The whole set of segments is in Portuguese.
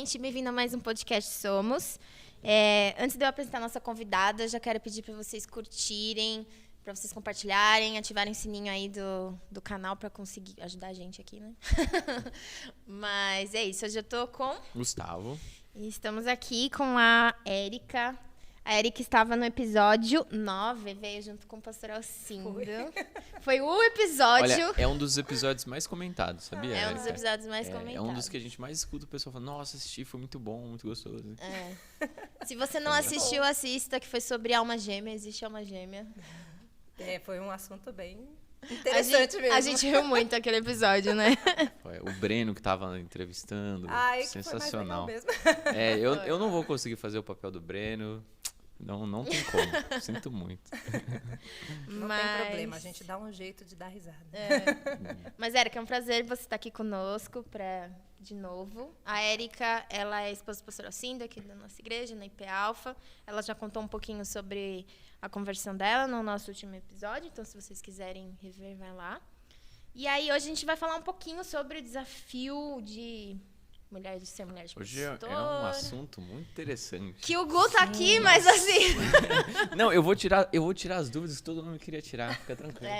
gente, bem-vindo a mais um podcast Somos. Antes de eu apresentar a nossa convidada, já quero pedir para vocês curtirem, para vocês compartilharem, ativarem o sininho aí do canal para conseguir ajudar a gente aqui, né? Mas é isso, hoje eu tô com Gustavo. E estamos aqui com a Érica. A Érica estava no episódio 9, veio junto com o pastor Alcindo. Foi o episódio... Olha, é um dos episódios mais comentados, sabia, É um dos Érica? episódios mais comentados. É um dos que a gente mais escuta o pessoal falando, nossa, assisti, foi muito bom, muito gostoso. Se você não assistiu, assista, que foi sobre alma gêmea. Existe alma gêmea. Foi um assunto bem interessante mesmo. A gente riu muito aquele episódio, né? Foi o Breno que tava entrevistando, sensacional. Que foi mais legal mesmo. Eu não vou conseguir fazer o papel do Breno. Não tem como. Sinto muito. Não tem problema, a gente dá um jeito de dar risada. Mas, Érica, é um prazer você estar aqui conosco de novo. A Érica, ela é esposa do pastor Alcindo, aqui da nossa igreja, na IP Alpha. Ela já contou um pouquinho sobre a conversão dela no nosso último episódio, então se vocês quiserem rever, vai lá. E aí, hoje a gente vai falar um pouquinho sobre o desafio de ser mulher de pastor. Hoje é um assunto muito interessante. Que o Gu tá aqui, mas assim... Não, eu vou tirar as dúvidas que todo mundo queria tirar, fica tranquilo.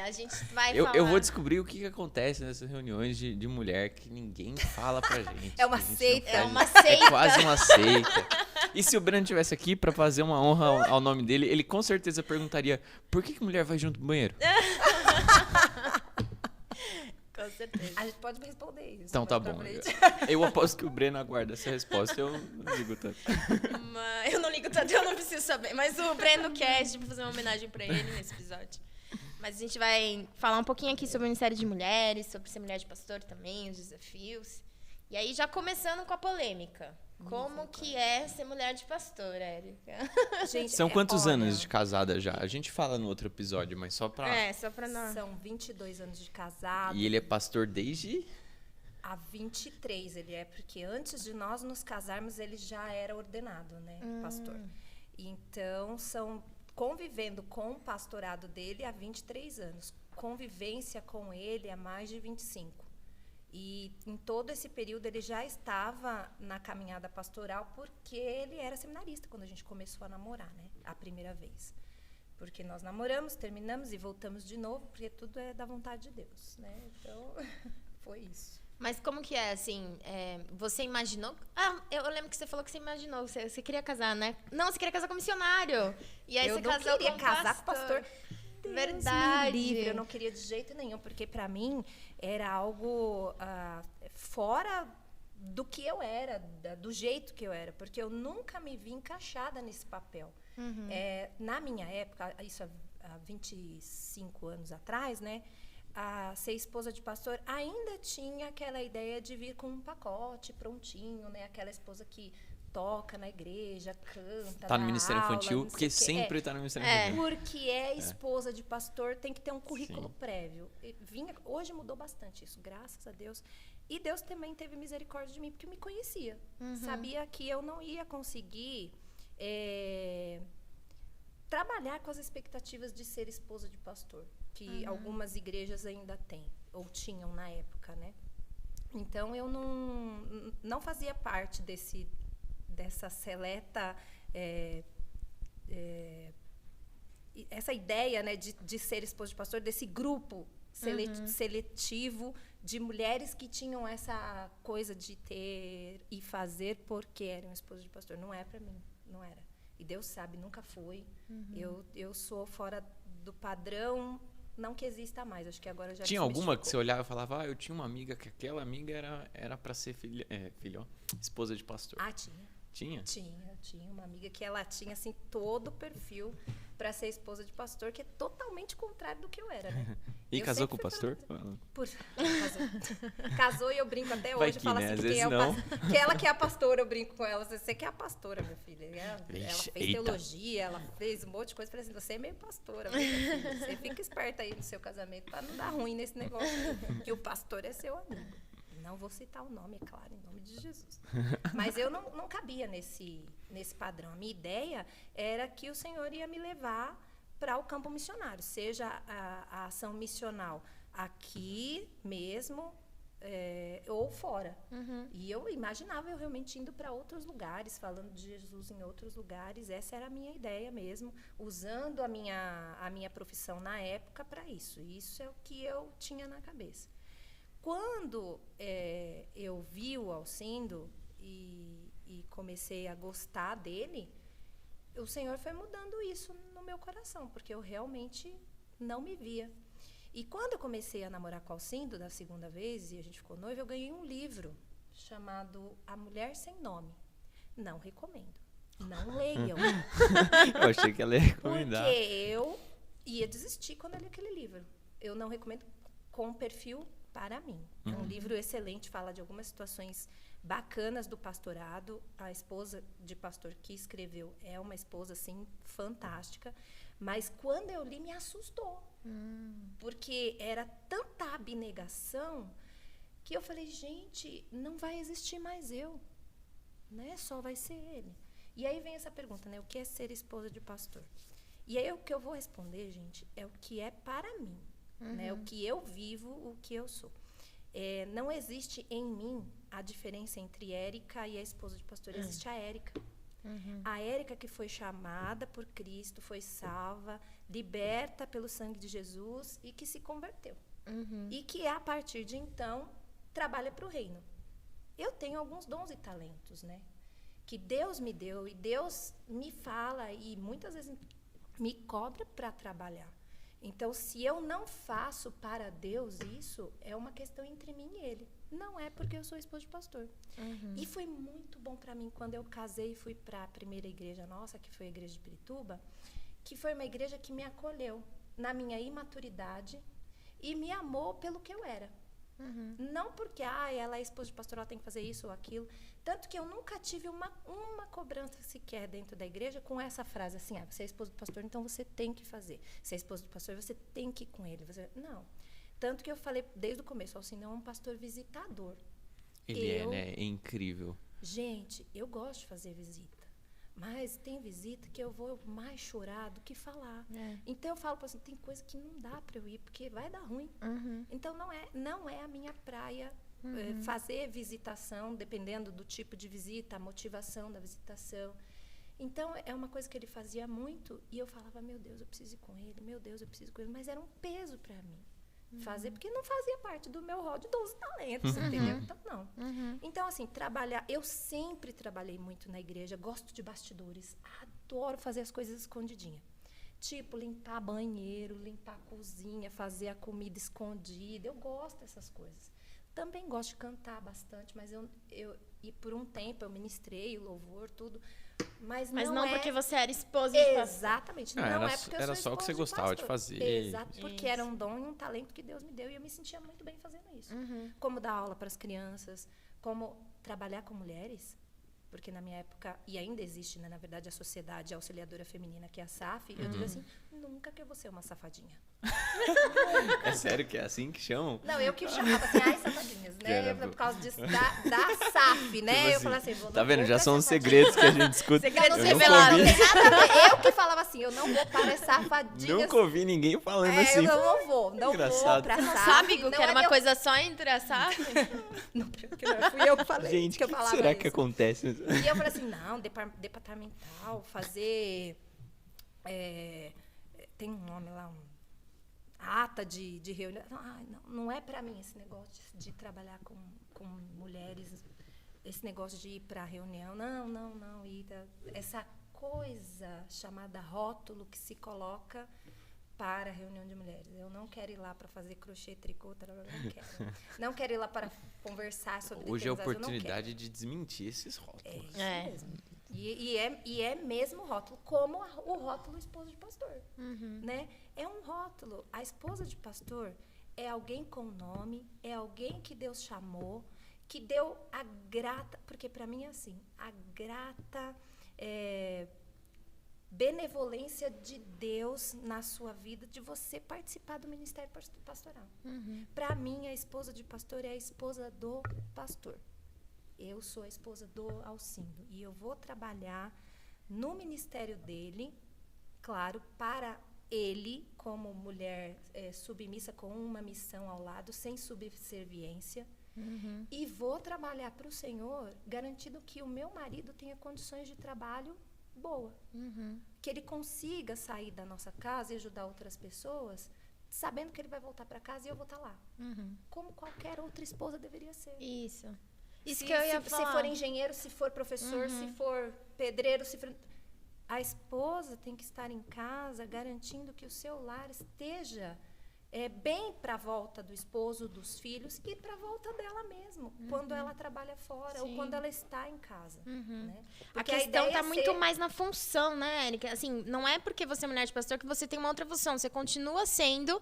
A gente vai falar... Eu vou descobrir o que acontece nessas reuniões de mulher que ninguém fala pra gente. É uma seita. É uma seita. É quase uma seita. E se o Breno estivesse aqui pra fazer uma honra ao nome dele, ele com certeza perguntaria, por que mulher vai junto no banheiro? Com certeza. A gente pode responder isso. Então tá bom. Eu aposto que o Breno aguarda essa resposta. Eu não ligo tanto. Eu não ligo tanto, eu não preciso saber. Mas o Breno quer, fazer uma homenagem pra ele nesse episódio. Mas a gente vai falar um pouquinho aqui sobre o Ministério de Mulheres, sobre ser mulher de pastor também, os desafios. E aí, já começando com a polêmica. Como que é ser mulher de pastor, Érica? Gente, São quantos anos de casada já? A gente fala no outro episódio, mas só pra... Só pra nós. São 22 anos de casado. E ele é pastor desde... Há 23 ele é, porque antes de nós nos casarmos, ele já era ordenado, né, pastor. Então, convivendo com o pastorado dele há 23 anos. Convivência com ele há mais de 25. E em todo esse período ele já estava na caminhada pastoral porque ele era seminarista quando a gente começou a namorar, né? A primeira vez. Porque nós namoramos, terminamos e voltamos de novo, porque tudo é da vontade de Deus, né? Então, foi isso. Mas como que é, assim, você imaginou... eu lembro que você falou que você imaginou, você queria casar, né? Não, você queria casar com missionário. E aí eu você não casou queria com casar com pastor. Deus Verdade. me livre, eu não queria de jeito nenhum, porque para mim era algo fora do que eu era, do jeito que eu era, porque eu nunca me vi encaixada nesse papel. Na minha época, isso há 25 anos atrás, né, ser esposa de pastor ainda tinha aquela ideia de vir com um pacote prontinho, né, aquela esposa que toca na igreja, canta, tá no Ministério aula, Infantil, porque sempre tá no Ministério Infantil. Porque esposa de pastor, tem que ter um currículo prévio. Hoje mudou bastante isso, graças a Deus. E Deus também teve misericórdia de mim, porque me conhecia. Sabia que eu não ia conseguir trabalhar com as expectativas de ser esposa de pastor, que algumas igrejas ainda têm, ou tinham na época, né? Então, eu não fazia parte dessa seleta, essa ideia, né, de ser esposa de pastor, desse grupo seletivo de mulheres que tinham essa coisa de ter e fazer porque eram esposa de pastor. Não é para mim, não era. E Deus sabe, nunca foi. Eu sou fora do padrão, não que exista mais, acho que agora já tinha alguma que você olhava e falava, eu tinha uma amiga que aquela amiga era para ser esposa de pastor. Tinha? Tinha uma amiga que ela tinha, assim, todo o perfil para ser esposa de pastor, que é totalmente contrário do que eu era, né? E casou com o pastor? Casou e eu brinco até hoje, falo assim, que ela que é a pastora, eu brinco com ela, você que é a pastora, minha filha. Ela fez teologia, ela fez um monte de coisa, falei assim, você é meio pastora, minha filha, você fica esperta aí no seu casamento para não dar ruim nesse negócio, que o pastor é seu amigo. Não vou citar o nome, é claro, em nome de Jesus. Mas eu não cabia nesse padrão. A minha ideia era que o Senhor ia me levar para o campo missionário, seja a ação missional aqui mesmo, ou fora. E eu imaginava eu realmente indo para outros lugares, falando de Jesus em outros lugares. Essa era a minha ideia mesmo, usando a minha profissão na época para isso. Isso é o que eu tinha na cabeça. Quando eu vi o Alcindo e comecei a gostar dele, o Senhor foi mudando isso no meu coração, porque eu realmente não me via. E quando eu comecei a namorar com o Alcindo, da segunda vez, e a gente ficou noivo, eu ganhei um livro chamado A Mulher Sem Nome. Não recomendo. Não leiam. Eu achei que ela ia recomendar. Porque eu ia desistir quando eu li aquele livro. Eu não recomendo com perfil para mim. É um livro excelente, fala de algumas situações bacanas do pastorado. A esposa de pastor que escreveu é uma esposa, assim, fantástica. Mas quando eu li, me assustou. Porque era tanta abnegação que eu falei, gente, não vai existir mais eu. Né? Só vai ser ele. E aí vem essa pergunta, né? O que é ser esposa de pastor? E aí o que eu vou responder, gente, é o que é para mim. Né? O que eu vivo, o que eu sou. Não existe em mim a diferença entre Érica e a esposa de pastor. Existe a Érica. A Érica que foi chamada por Cristo, foi salva, liberta pelo sangue de Jesus e que se converteu. E que, a partir de então, trabalha para o reino. Eu tenho alguns dons e talentos, né? Que Deus me deu e Deus me fala e muitas vezes me cobra para trabalhar. Então, se eu não faço para Deus isso, é uma questão entre mim e Ele. Não é porque eu sou esposa de pastor. E foi muito bom para mim quando eu casei e fui para a primeira igreja nossa, que foi a igreja de Pirituba, que foi uma igreja que me acolheu na minha imaturidade e me amou pelo que eu era. Não porque, ela é esposa de pastor, ela tem que fazer isso ou aquilo. Tanto que eu nunca tive uma cobrança sequer dentro da igreja com essa frase assim, você é esposa do pastor, então você tem que fazer. Você é esposa do pastor, você tem que ir com ele. Não. Tanto que eu falei desde o começo, assim, não é um pastor visitador. Ele né? É incrível. Gente, eu gosto de fazer visita. Mas tem visita que eu vou mais chorar do que falar. Então eu falo assim, tem coisa que não dá para eu ir, porque vai dar ruim. Então não é a minha praia fazer visitação, dependendo do tipo de visita, a motivação da visitação. Então é uma coisa que ele fazia muito e eu falava, meu Deus, eu preciso ir com ele, meu Deus, eu preciso ir com ele. Mas era um peso para mim fazer, porque não fazia parte do meu rol de 12 talentos, entendeu? Então, não. Então, assim, eu sempre trabalhei muito na igreja, gosto de bastidores, adoro fazer as coisas escondidinha. Tipo, limpar banheiro, limpar a cozinha, fazer a comida escondida, eu gosto dessas coisas. Também gosto de cantar bastante, mas e por um tempo eu ministrei o louvor, tudo. Mas não porque você era esposa de pastor. Exatamente. Não é porque eu sou era só o que você gostava de fazer. Exato, porque era um dom e um talento que Deus me deu e eu me sentia muito bem fazendo isso. Como dar aula para as crianças, como trabalhar com mulheres, porque na minha época, e ainda existe, né, na verdade, a Sociedade Auxiliadora Feminina, que é a SAF, eu digo assim, nunca que eu vou ser uma safadinha. É sério que é assim que chamam? Não, eu que chamava assim, safadinhas, né? Por causa disso, da SAF, né? Tipo eu assim, falava assim, tá vendo? Já são os segredos que a gente escuta. Segredos revelados. Não tem nada a ver. Eu que falava assim, eu não vou para as safadinhas. Nunca ouvi ninguém falando assim. Eu não vou Engraçado. pra SAF. Sabe que era uma coisa só entre a SAF? Não, fui eu que falei. Gente, que eu o que falava será isso. que acontece? E eu falei assim, não, departamental, fazer... tem um nome lá, ata de reunião. Não é para mim esse negócio de trabalhar com mulheres, esse negócio de ir para reunião. Não. Essa coisa chamada rótulo que se coloca para a reunião de mulheres. Eu não quero ir lá para fazer crochê, tricô, não quero. Não quero ir lá para conversar sobre Hoje é a oportunidade de desmentir esses rótulos. É isso mesmo. E é mesmo rótulo, como o rótulo esposa de pastor. Né? É um rótulo. A esposa de pastor é alguém com nome, é alguém que Deus chamou, que deu a grata, porque para mim é assim, a grata benevolência de Deus na sua vida, de você participar do ministério pastoral. Para mim, a esposa de pastor é a esposa do pastor. Eu sou a esposa do Alcindo e eu vou trabalhar no ministério dele, claro, para ele, como mulher submissa com uma missão ao lado, sem subserviência. E vou trabalhar para o Senhor, garantindo que o meu marido tenha condições de trabalho boa. Que ele consiga sair da nossa casa e ajudar outras pessoas, sabendo que ele vai voltar para casa e eu vou estar lá. Como qualquer outra esposa deveria ser. Isso que eu ia falar. Se for engenheiro, se for professor, se for pedreiro, a esposa tem que estar em casa garantindo que o seu lar esteja bem para a volta do esposo, dos filhos e para a volta dela mesmo, quando ela trabalha fora ou quando ela está em casa. Né? A questão está muito mais na função, né, Érica? Assim, não é porque você é mulher de pastor que você tem uma outra função. Você continua sendo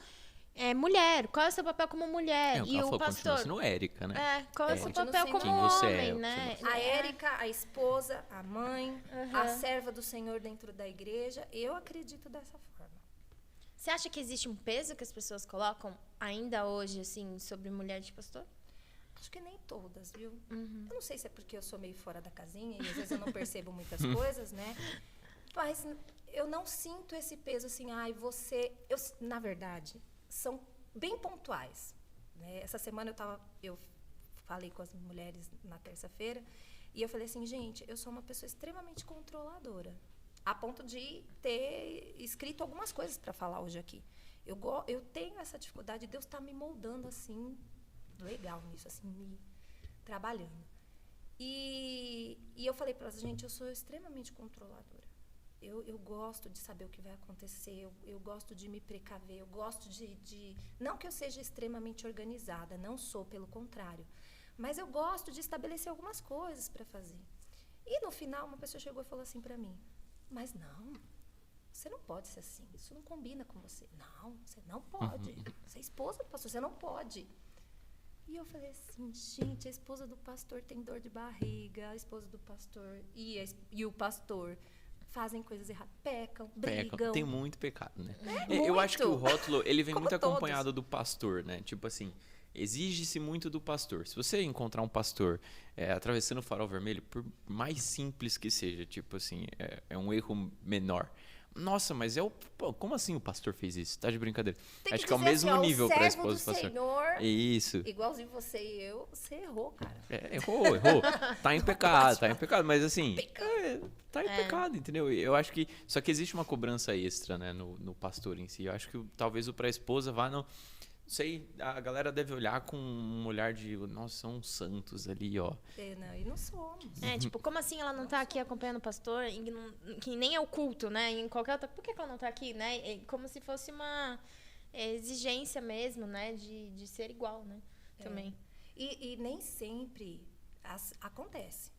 mulher. Qual é o seu papel como mulher? E o pastor continua sendo Érica, né? Qual é o seu papel como homem, né? A Érica, a esposa, a mãe, a serva do Senhor dentro da igreja. Eu acredito dessa forma. Você acha que existe um peso que as pessoas colocam ainda hoje, assim, sobre mulher de pastor? Acho que nem todas, viu? Eu não sei se é porque eu sou meio fora da casinha e às vezes eu não percebo muitas coisas, né? Mas eu não sinto esse peso assim, na verdade, são bem pontuais. Né? Essa semana eu falei com as mulheres na terça-feira e eu falei assim, gente, eu sou uma pessoa extremamente controladora. A ponto de ter escrito algumas coisas para falar hoje aqui. Eu tenho essa dificuldade, Deus está me moldando assim, legal nisso, assim, me trabalhando. E eu falei para elas, gente, eu sou extremamente controladora. Eu gosto de saber o que vai acontecer, eu gosto de me precaver, eu gosto de... Não que eu seja extremamente organizada, não sou, pelo contrário. Mas eu gosto de estabelecer algumas coisas para fazer. E no final, uma pessoa chegou e falou assim para mim, mas não, você não pode ser assim, isso não combina com você. Não, você não pode. Você é esposa do pastor, você não pode. E eu falei assim, gente, a esposa do pastor tem dor de barriga, a esposa do pastor e o pastor fazem coisas erradas, pecam, brigam. Tem muito pecado, né? Eu acho que o rótulo, ele vem muito acompanhado do pastor, né? Tipo assim, exige-se muito do pastor. Se você encontrar um pastor atravessando o farol vermelho, por mais simples que seja, tipo assim, é um erro menor. Nossa, mas como assim o pastor fez isso? Tá de brincadeira. Acho que é o mesmo assim, nível para a esposa do pastor. Senhor, isso. Igualzinho você e eu, você errou, cara. Errou. Tá em pecado, mas assim, tá em pecado, entendeu? Eu acho que, só que existe uma cobrança extra, né, no pastor em si. Eu acho que talvez o pra esposa vá não sei, a galera deve olhar com um olhar de, nossa, são santos ali, ó. Não, e não somos. Tipo, como assim ela não tá aqui acompanhando o pastor, que nem é o culto, né? Em qualquer outra... Por que ela não tá aqui, né? É como se fosse uma exigência mesmo, né? De ser igual, né? Também. E nem sempre acontece.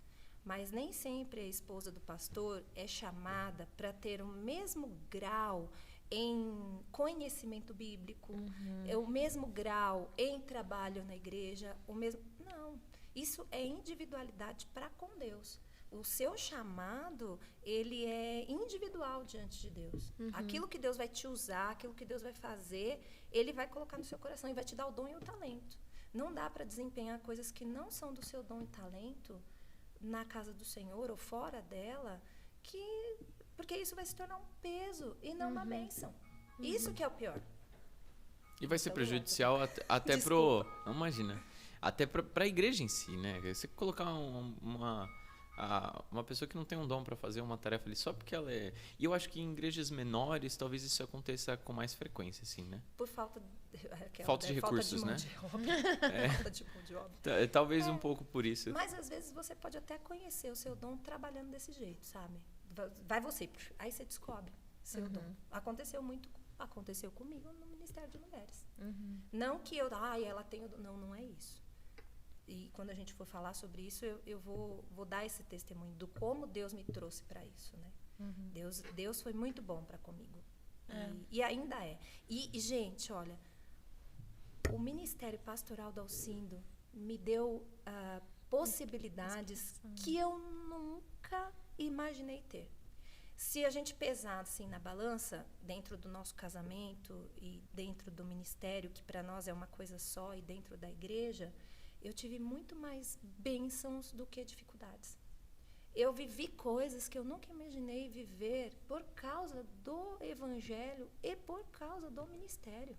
Mas nem sempre a esposa do pastor é chamada para ter o mesmo grau em conhecimento bíblico, o mesmo grau em trabalho na igreja, não. Isso é individualidade para com Deus. O seu chamado, ele é individual diante de Deus. Aquilo que Deus vai te usar, aquilo que Deus vai fazer, ele vai colocar no seu coração e vai te dar o dom e o talento. Não dá para desempenhar coisas que não são do seu dom e talento na casa do Senhor ou fora dela, porque isso vai se tornar um peso e não uma bênção. Isso que é o pior. E vai ser prejudicial até não imagina. Até pra igreja em si, né? Você colocar uma pessoa que não tem um dom para fazer uma tarefa ali só porque ela é... E eu acho que em igrejas menores talvez isso aconteça com mais frequência, assim, né? Por falta de recursos, né? Falta de mão de obra. Talvez um pouco por isso. Mas às vezes você pode até conhecer o seu dom trabalhando desse jeito, sabe? Vai você, aí você descobre seu dom. Aconteceu comigo no Ministério de Mulheres. Não que ela tem o dom. Não é isso. E quando a gente for falar sobre isso, eu vou dar esse testemunho do como Deus me trouxe para isso, né? Deus foi muito bom para comigo. E ainda é. E, gente, olha, o Ministério Pastoral do Alcindo me deu possibilidades que eu nunca imaginei ter. Se a gente pesar assim na balança, dentro do nosso casamento e dentro do ministério, que para nós é uma coisa só, e dentro da igreja, eu tive muito mais bênçãos do que dificuldades. Eu vivi coisas que eu nunca imaginei viver por causa do evangelho e por causa do ministério.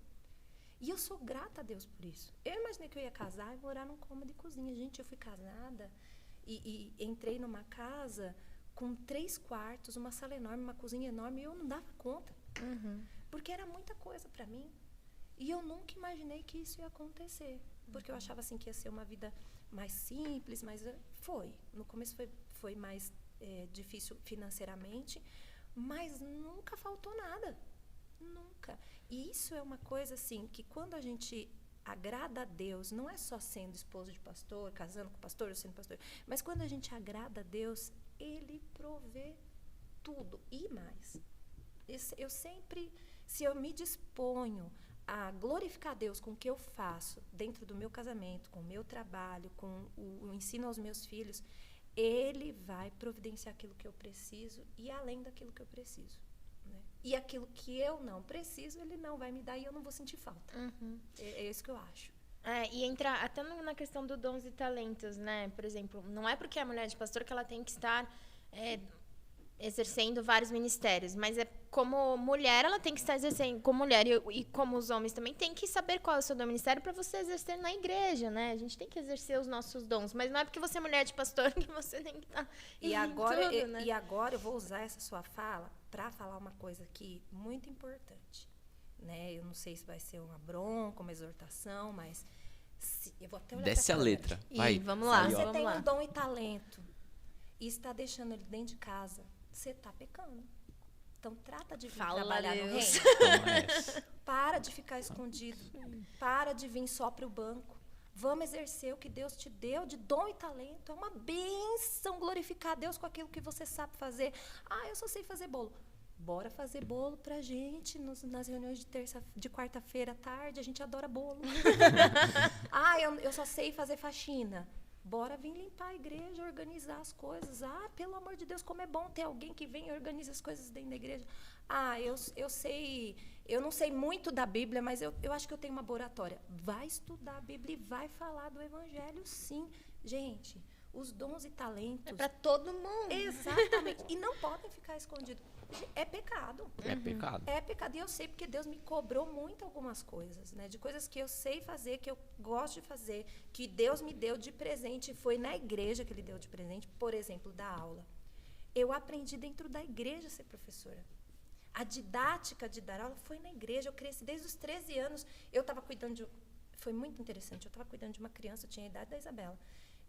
E eu sou grata a Deus por isso. Eu imaginei que eu ia casar e morar num cômodo de cozinha. Gente, eu fui casada e entrei numa casa com 3 quartos, uma sala enorme, uma cozinha enorme, e eu não dava conta. Porque era muita coisa para mim. E eu nunca imaginei que isso ia acontecer. Porque eu achava assim que ia ser uma vida mais simples, mas foi. No começo foi mais difícil financeiramente, mas nunca faltou nada. Nunca. E isso é uma coisa assim, que quando a gente agrada a Deus, não é só sendo esposo de pastor, casando com pastor, ou sendo pastor, mas quando a gente agrada a Deus, Ele provê tudo e mais. Eu sempre, se eu me disponho a glorificar a Deus com o que eu faço dentro do meu casamento, com o meu trabalho, com o ensino aos meus filhos, Ele vai providenciar aquilo que eu preciso e além daquilo que eu preciso. Né? E aquilo que eu não preciso, Ele não vai me dar e eu não vou sentir falta. É isso que eu acho. E entrar até na questão do dons e talentos, né? Por exemplo, não é porque é mulher de pastor que ela tem que estar exercendo vários ministérios, mas é como mulher, ela tem que estar exercendo como mulher e como os homens também tem que saber qual é o seu dom ministério para você exercer na igreja, né? A gente tem que exercer os nossos dons, mas não é porque você é mulher de pastor que você tem que estar né? E agora eu vou usar essa sua fala para falar uma coisa aqui muito importante, né? Eu não sei se vai ser uma bronca, uma exortação, mas eu vou até olhar desce a letra. Vai. Vamos lá. Se você vamos tem lá. um dom e talento e está deixando ele dentro de casa, você está pecando. Então, trata de vir trabalhar no reino. Para de ficar escondido. Para de vir só para o banco. Vamos exercer o que Deus te deu de dom e talento. É uma bênção glorificar a Deus com aquilo que você sabe fazer. Eu só sei fazer bolo. Bora fazer bolo pra gente nas reuniões de quarta-feira à tarde. A gente adora bolo. Eu só sei fazer faxina. Bora vir limpar a igreja, organizar as coisas. Pelo amor de Deus, como é bom ter alguém que vem e organiza as coisas dentro da igreja. Eu não sei muito da Bíblia, mas eu acho que eu tenho uma boa oratória. Vai estudar a Bíblia e vai falar do Evangelho, sim. Gente, os dons e talentos... É para todo mundo. Exatamente. E não podem ficar escondidos. É pecado. É pecado. É pecado. E eu sei porque Deus me cobrou muito algumas coisas, né? De coisas que eu sei fazer, que eu gosto de fazer, que Deus me deu de presente. Foi na igreja que Ele deu de presente, por exemplo, da aula. Eu aprendi dentro da igreja a ser professora. A didática de dar aula foi na igreja. Eu cresci desde os 13 anos. Eu estava cuidando de... Foi muito interessante. Eu estava cuidando de uma criança, eu tinha a idade da Isabela.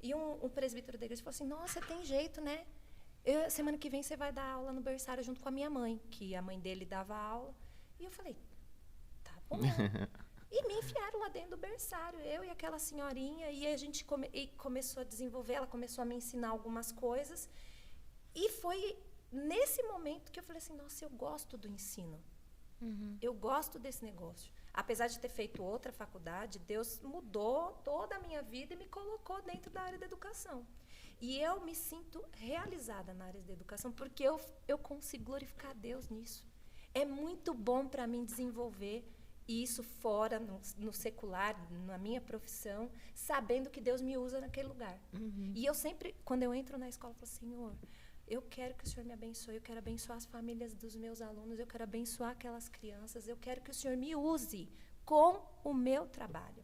E um presbítero da igreja falou assim, nossa, tem jeito, né? Semana que vem você vai dar aula no berçário junto com a minha mãe, que a mãe dele dava aula. E eu falei, tá bom. E me enfiaram lá dentro do berçário, eu e aquela senhorinha, e a gente começou a desenvolver, ela começou a me ensinar algumas coisas. E foi nesse momento que eu falei assim, nossa, eu gosto do ensino. Eu gosto desse negócio. Apesar de ter feito outra faculdade, Deus mudou toda a minha vida e me colocou dentro da área da educação. E eu me sinto realizada na área da educação, porque eu consigo glorificar a Deus nisso. É muito bom para mim desenvolver isso fora, no secular, na minha profissão, sabendo que Deus me usa naquele lugar. E eu sempre, quando eu entro na escola, eu falo, Senhor, eu quero que o Senhor me abençoe, eu quero abençoar as famílias dos meus alunos, eu quero abençoar aquelas crianças, eu quero que o Senhor me use com o meu trabalho.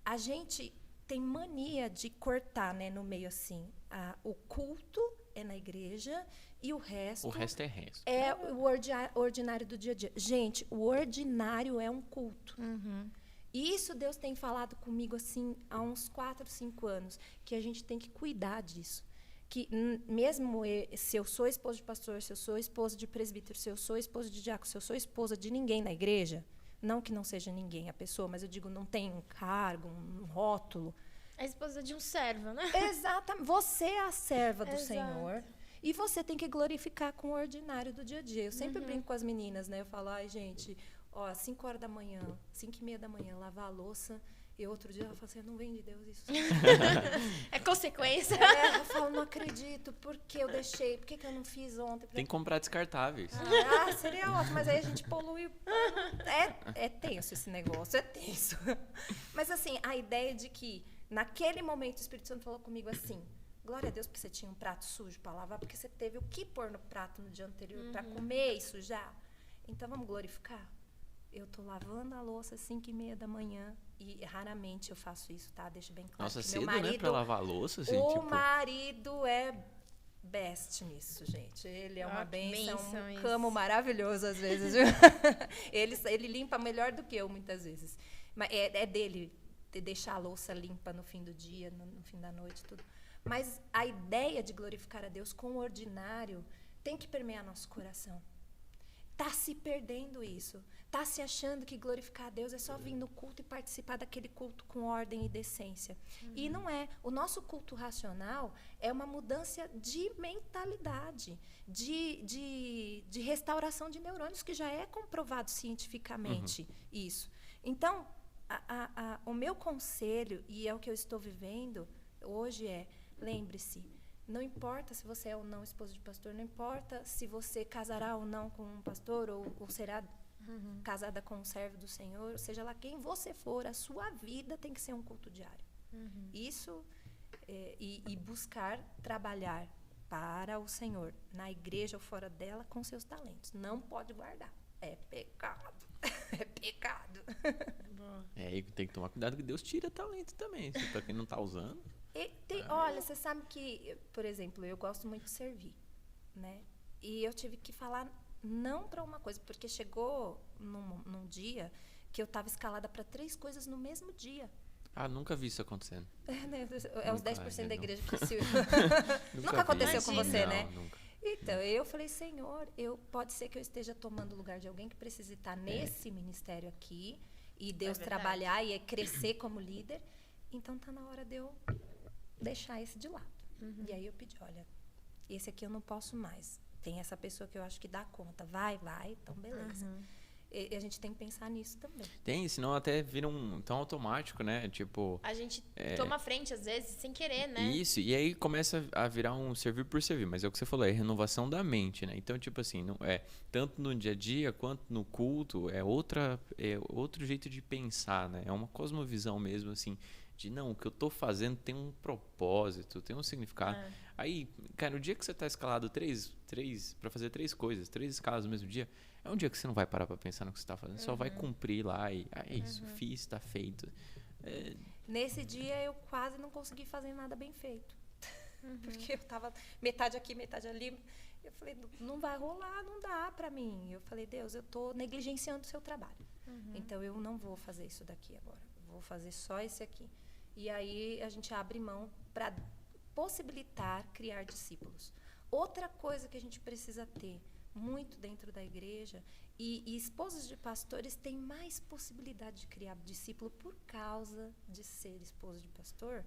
A gente tem mania de cortar, né, no meio assim. O culto é na igreja e o resto... O resto é resto. É o ordinário do dia a dia. Gente, o ordinário é um culto. E isso Deus tem falado comigo assim há uns 4, 5 anos, que a gente tem que cuidar disso. Que mesmo se eu sou esposa de pastor, se eu sou esposa de presbítero, se eu sou esposa de diácono, se eu sou esposa de ninguém na igreja, não que não seja ninguém a pessoa, mas eu digo, não tem um cargo, um rótulo. A esposa de um servo, né? Exatamente. Você é a serva do Senhor. E você tem que glorificar com o ordinário do dia a dia. Eu sempre brinco com as meninas, né? Eu falo, gente, 5 horas da manhã, 5:30 da manhã, lavar a louça. E outro dia ela fala assim, não vem de Deus isso. É consequência. Eu falo, não acredito, por que eu deixei? Por que eu não fiz ontem? Tem que comprar descartáveis. Seria ótimo, mas aí a gente polui. É tenso esse negócio, é tenso. Mas assim, a ideia de que naquele momento o Espírito Santo falou comigo assim, glória a Deus porque você tinha um prato sujo para lavar, porque você teve o que pôr no prato no dia anterior para comer e sujar. Então vamos glorificar? eu tô lavando a louça às 5h30 da manhã. E raramente eu faço isso, tá? Deixa bem claro. Nossa, que cedo, meu marido, né? Pra lavar a louça, assim, o marido é best nisso, gente. Ele é uma bênção, um camo maravilhoso às vezes. ele limpa melhor do que eu, muitas vezes. Mas é dele deixar a louça limpa no fim do dia, no fim da noite, tudo. Mas a ideia de glorificar a Deus com o ordinário tem que permear nosso coração. Tá se perdendo isso. Tá se achando que glorificar a Deus é só vir no culto e participar daquele culto com ordem e decência. E não é. O nosso culto racional é uma mudança de mentalidade, de restauração de neurônios, que já é comprovado cientificamente isso. Então, o meu conselho, e é o que eu estou vivendo hoje, lembre-se, não importa se você é ou não esposa de pastor, não importa se você casará ou não com um pastor, ou será casada com um servo do Senhor, seja lá quem você for, a sua vida tem que ser um culto diário. Isso, e buscar trabalhar para o Senhor, na igreja ou fora dela, com seus talentos. Não pode guardar. É pecado. É pecado. E tem que tomar cuidado que Deus tira talento também, para quem não está usando. Olha, você sabe que, por exemplo, eu gosto muito de servir, né? E eu tive que falar não para uma coisa, porque chegou num dia que eu estava escalada para 3 coisas no mesmo dia. Nunca vi isso acontecendo. É os 10% da igreja que se... Nunca aconteceu com você, né? Nunca. Então, eu falei, Senhor, pode ser que eu esteja tomando o lugar de alguém que precisa estar nesse ministério aqui, e Deus trabalhar e crescer como líder. Então, tá na hora de eu deixar esse de lado. E aí eu pedi, olha, esse aqui eu não posso mais. Tem essa pessoa que eu acho que dá conta. Vai, então beleza. E a gente tem que pensar nisso também. Tem, senão até vira tão automático, né? Tipo... A gente toma frente, às vezes, sem querer, né? Isso, e aí começa a virar um servir por servir. Mas é o que você falou, é renovação da mente, né? Então, tipo assim, tanto no dia a dia quanto no culto, é outro jeito de pensar, né? É uma cosmovisão mesmo, assim, de não, o que eu tô fazendo tem um propósito, tem um significado. Aí, cara, o dia que você tá escalado para fazer 3 coisas, 3 escalas no mesmo dia, é um dia que você não vai parar para pensar no que você tá fazendo, só vai cumprir lá e é isso, fiz, tá feito. Nesse dia eu quase não consegui fazer nada bem feito. Porque eu tava metade aqui, metade ali. Eu falei, não vai rolar, não dá para mim. Eu falei, Deus, eu tô negligenciando o seu trabalho. Então eu não vou fazer isso daqui agora. Vou fazer só esse aqui. E aí a gente abre mão para possibilitar criar discípulos. Outra coisa que a gente precisa ter muito dentro da igreja, e esposas de pastores têm mais possibilidade de criar discípulo por causa de ser esposa de pastor,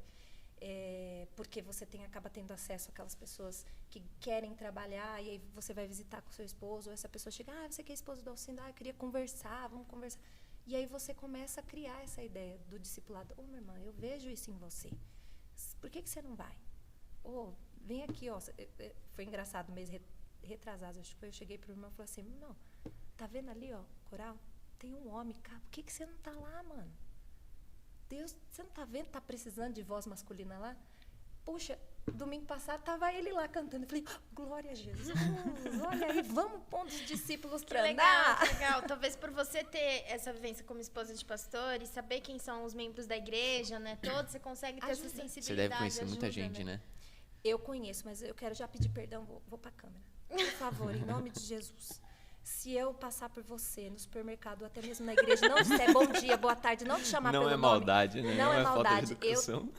porque você acaba tendo acesso àquelas pessoas que querem trabalhar, e aí você vai visitar com seu esposo, ou essa pessoa chega, você que é esposa do Alcindo, eu queria conversar, vamos conversar. E aí você começa a criar essa ideia do discipulado. Minha irmã, eu vejo isso em você. Por que você não vai? Vem aqui, foi engraçado, mês retrasado, acho que foi, eu cheguei pro irmão e falei assim, não, tá vendo ali, coral? Tem um homem, cara, por que você não tá lá, mano? Deus, você não tá vendo, tá precisando de voz masculina lá? Puxa, domingo passado tava ele lá cantando. Eu falei, glória a Jesus, olha aí, vamos pondo os discípulos pra andar. Que legal. Talvez por você ter essa vivência como esposa de pastor e saber quem são os membros da igreja, né, todos, você consegue ter essa sensibilidade. Você deve conhecer muita gente, né? Eu conheço, mas eu quero já pedir perdão, vou pra câmera. Por favor, em nome de Jesus. Se eu passar por você no supermercado, ou até mesmo na igreja, não disser bom dia, boa tarde, não te chamar pelo nome. Não é maldade, né? Não é maldade.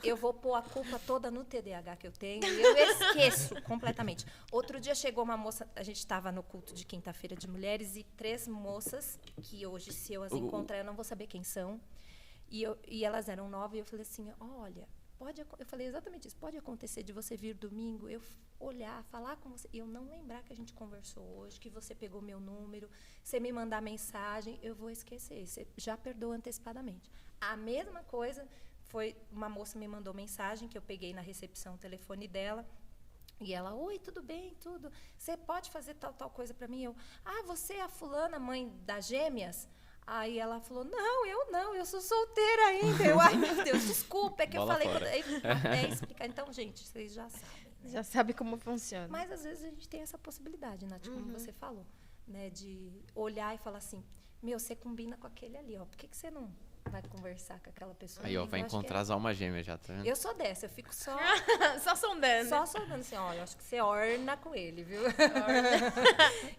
Eu vou pôr a culpa toda no TDAH que eu tenho e eu esqueço completamente. Outro dia chegou uma moça, a gente estava no culto de quinta-feira de mulheres, e 3 moças, que hoje, se eu as encontrar, eu não vou saber quem são. E elas eram novas, e eu falei assim, olha, eu falei exatamente isso, pode acontecer de você vir domingo, eu olhar, falar com você, e eu não lembrar que a gente conversou hoje, que você pegou meu número, você me mandar mensagem, eu vou esquecer, você já perdoa antecipadamente. A mesma coisa foi, uma moça me mandou mensagem, que eu peguei na recepção o telefone dela, e ela, oi, tudo bem, tudo, você pode fazer tal coisa para mim? Você é a fulana, mãe das gêmeas? Aí ela falou, não, eu sou solteira ainda. Ai, meu Deus, desculpa, é que Bola eu falei... fora. Explicar. Então, gente, vocês já sabem. Né? Já sabe como funciona. Mas, às vezes, a gente tem essa possibilidade, Nath, como você falou, né, de olhar e falar assim, você combina com aquele ali, ó. Por que você não vai conversar com aquela pessoa? Aí, ó, vai encontrar as almas gêmeas já, tá vendo? Eu sou dessa, eu fico só... Só sondando. Só sondando, assim, ó, eu acho que você orna com ele, viu?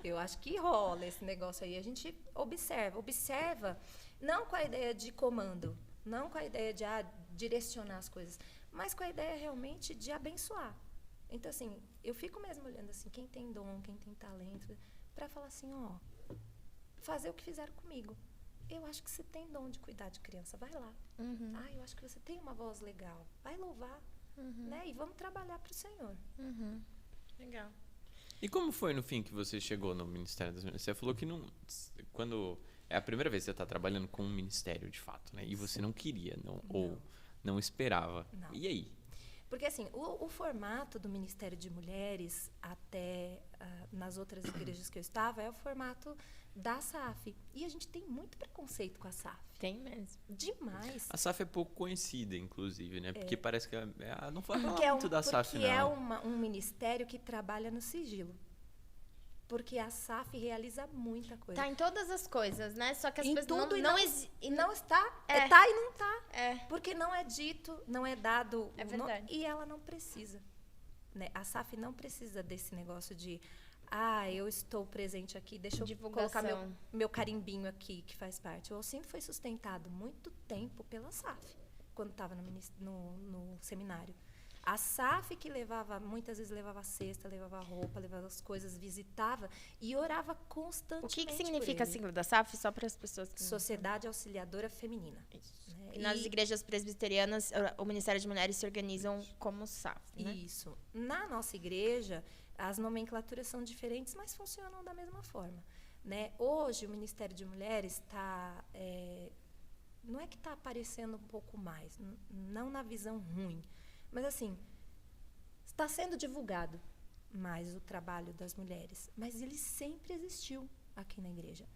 Eu acho que rola esse negócio aí. A gente observa, não com a ideia de comando, não com a ideia de direcionar as coisas, mas com a ideia realmente de abençoar. Então, assim, eu fico mesmo olhando assim, quem tem dom, quem tem talento, para falar assim, ó, fazer o que fizeram comigo. Eu acho que você tem dom de cuidar de criança, vai lá. Eu acho que você tem uma voz legal, vai louvar, né? E vamos trabalhar para o Senhor. Legal. E como foi, no fim, que você chegou no Ministério das Mulheres? Você falou que não... Quando é a primeira vez que você está trabalhando com um ministério, de fato, né? E você não queria, ou não esperava. Não. E aí? Porque, assim, o formato do Ministério de Mulheres, até nas outras igrejas que eu estava, é o formato da SAF. E a gente tem muito preconceito com a SAF. Tem mesmo. Demais. A SAF é pouco conhecida, inclusive, né? Porque parece que não fala muito da SAF, não. Porque é um ministério que trabalha no sigilo. Porque a SAF realiza muita coisa. Tá em todas as coisas, né? Só que as pessoas não está. É. Tá e não tá. É. Porque não é dito, não é dado. É verdade. E ela não precisa. Né? A SAF não precisa desse negócio de... eu estou presente aqui, deixa eu colocar meu carimbinho aqui, que faz parte. O Alcindo foi sustentado muito tempo pela SAF, quando estava no seminário. A SAF que muitas vezes levava a cesta, levava a roupa, levava as coisas, visitava e orava constantemente. O que significa a sigla da SAF, só para as pessoas que Sociedade Auxiliadora Feminina. Isso. Né? E nas igrejas presbiterianas, o Ministério de Mulheres se organizam como SAF, né? Isso. Na nossa igreja, as nomenclaturas são diferentes, mas funcionam da mesma forma. Né? Hoje, o Ministério de Mulheres está... não é que está aparecendo um pouco mais, não na visão ruim, mas, assim, está sendo divulgado mais o trabalho das mulheres. Mas ele sempre existiu aqui na igreja.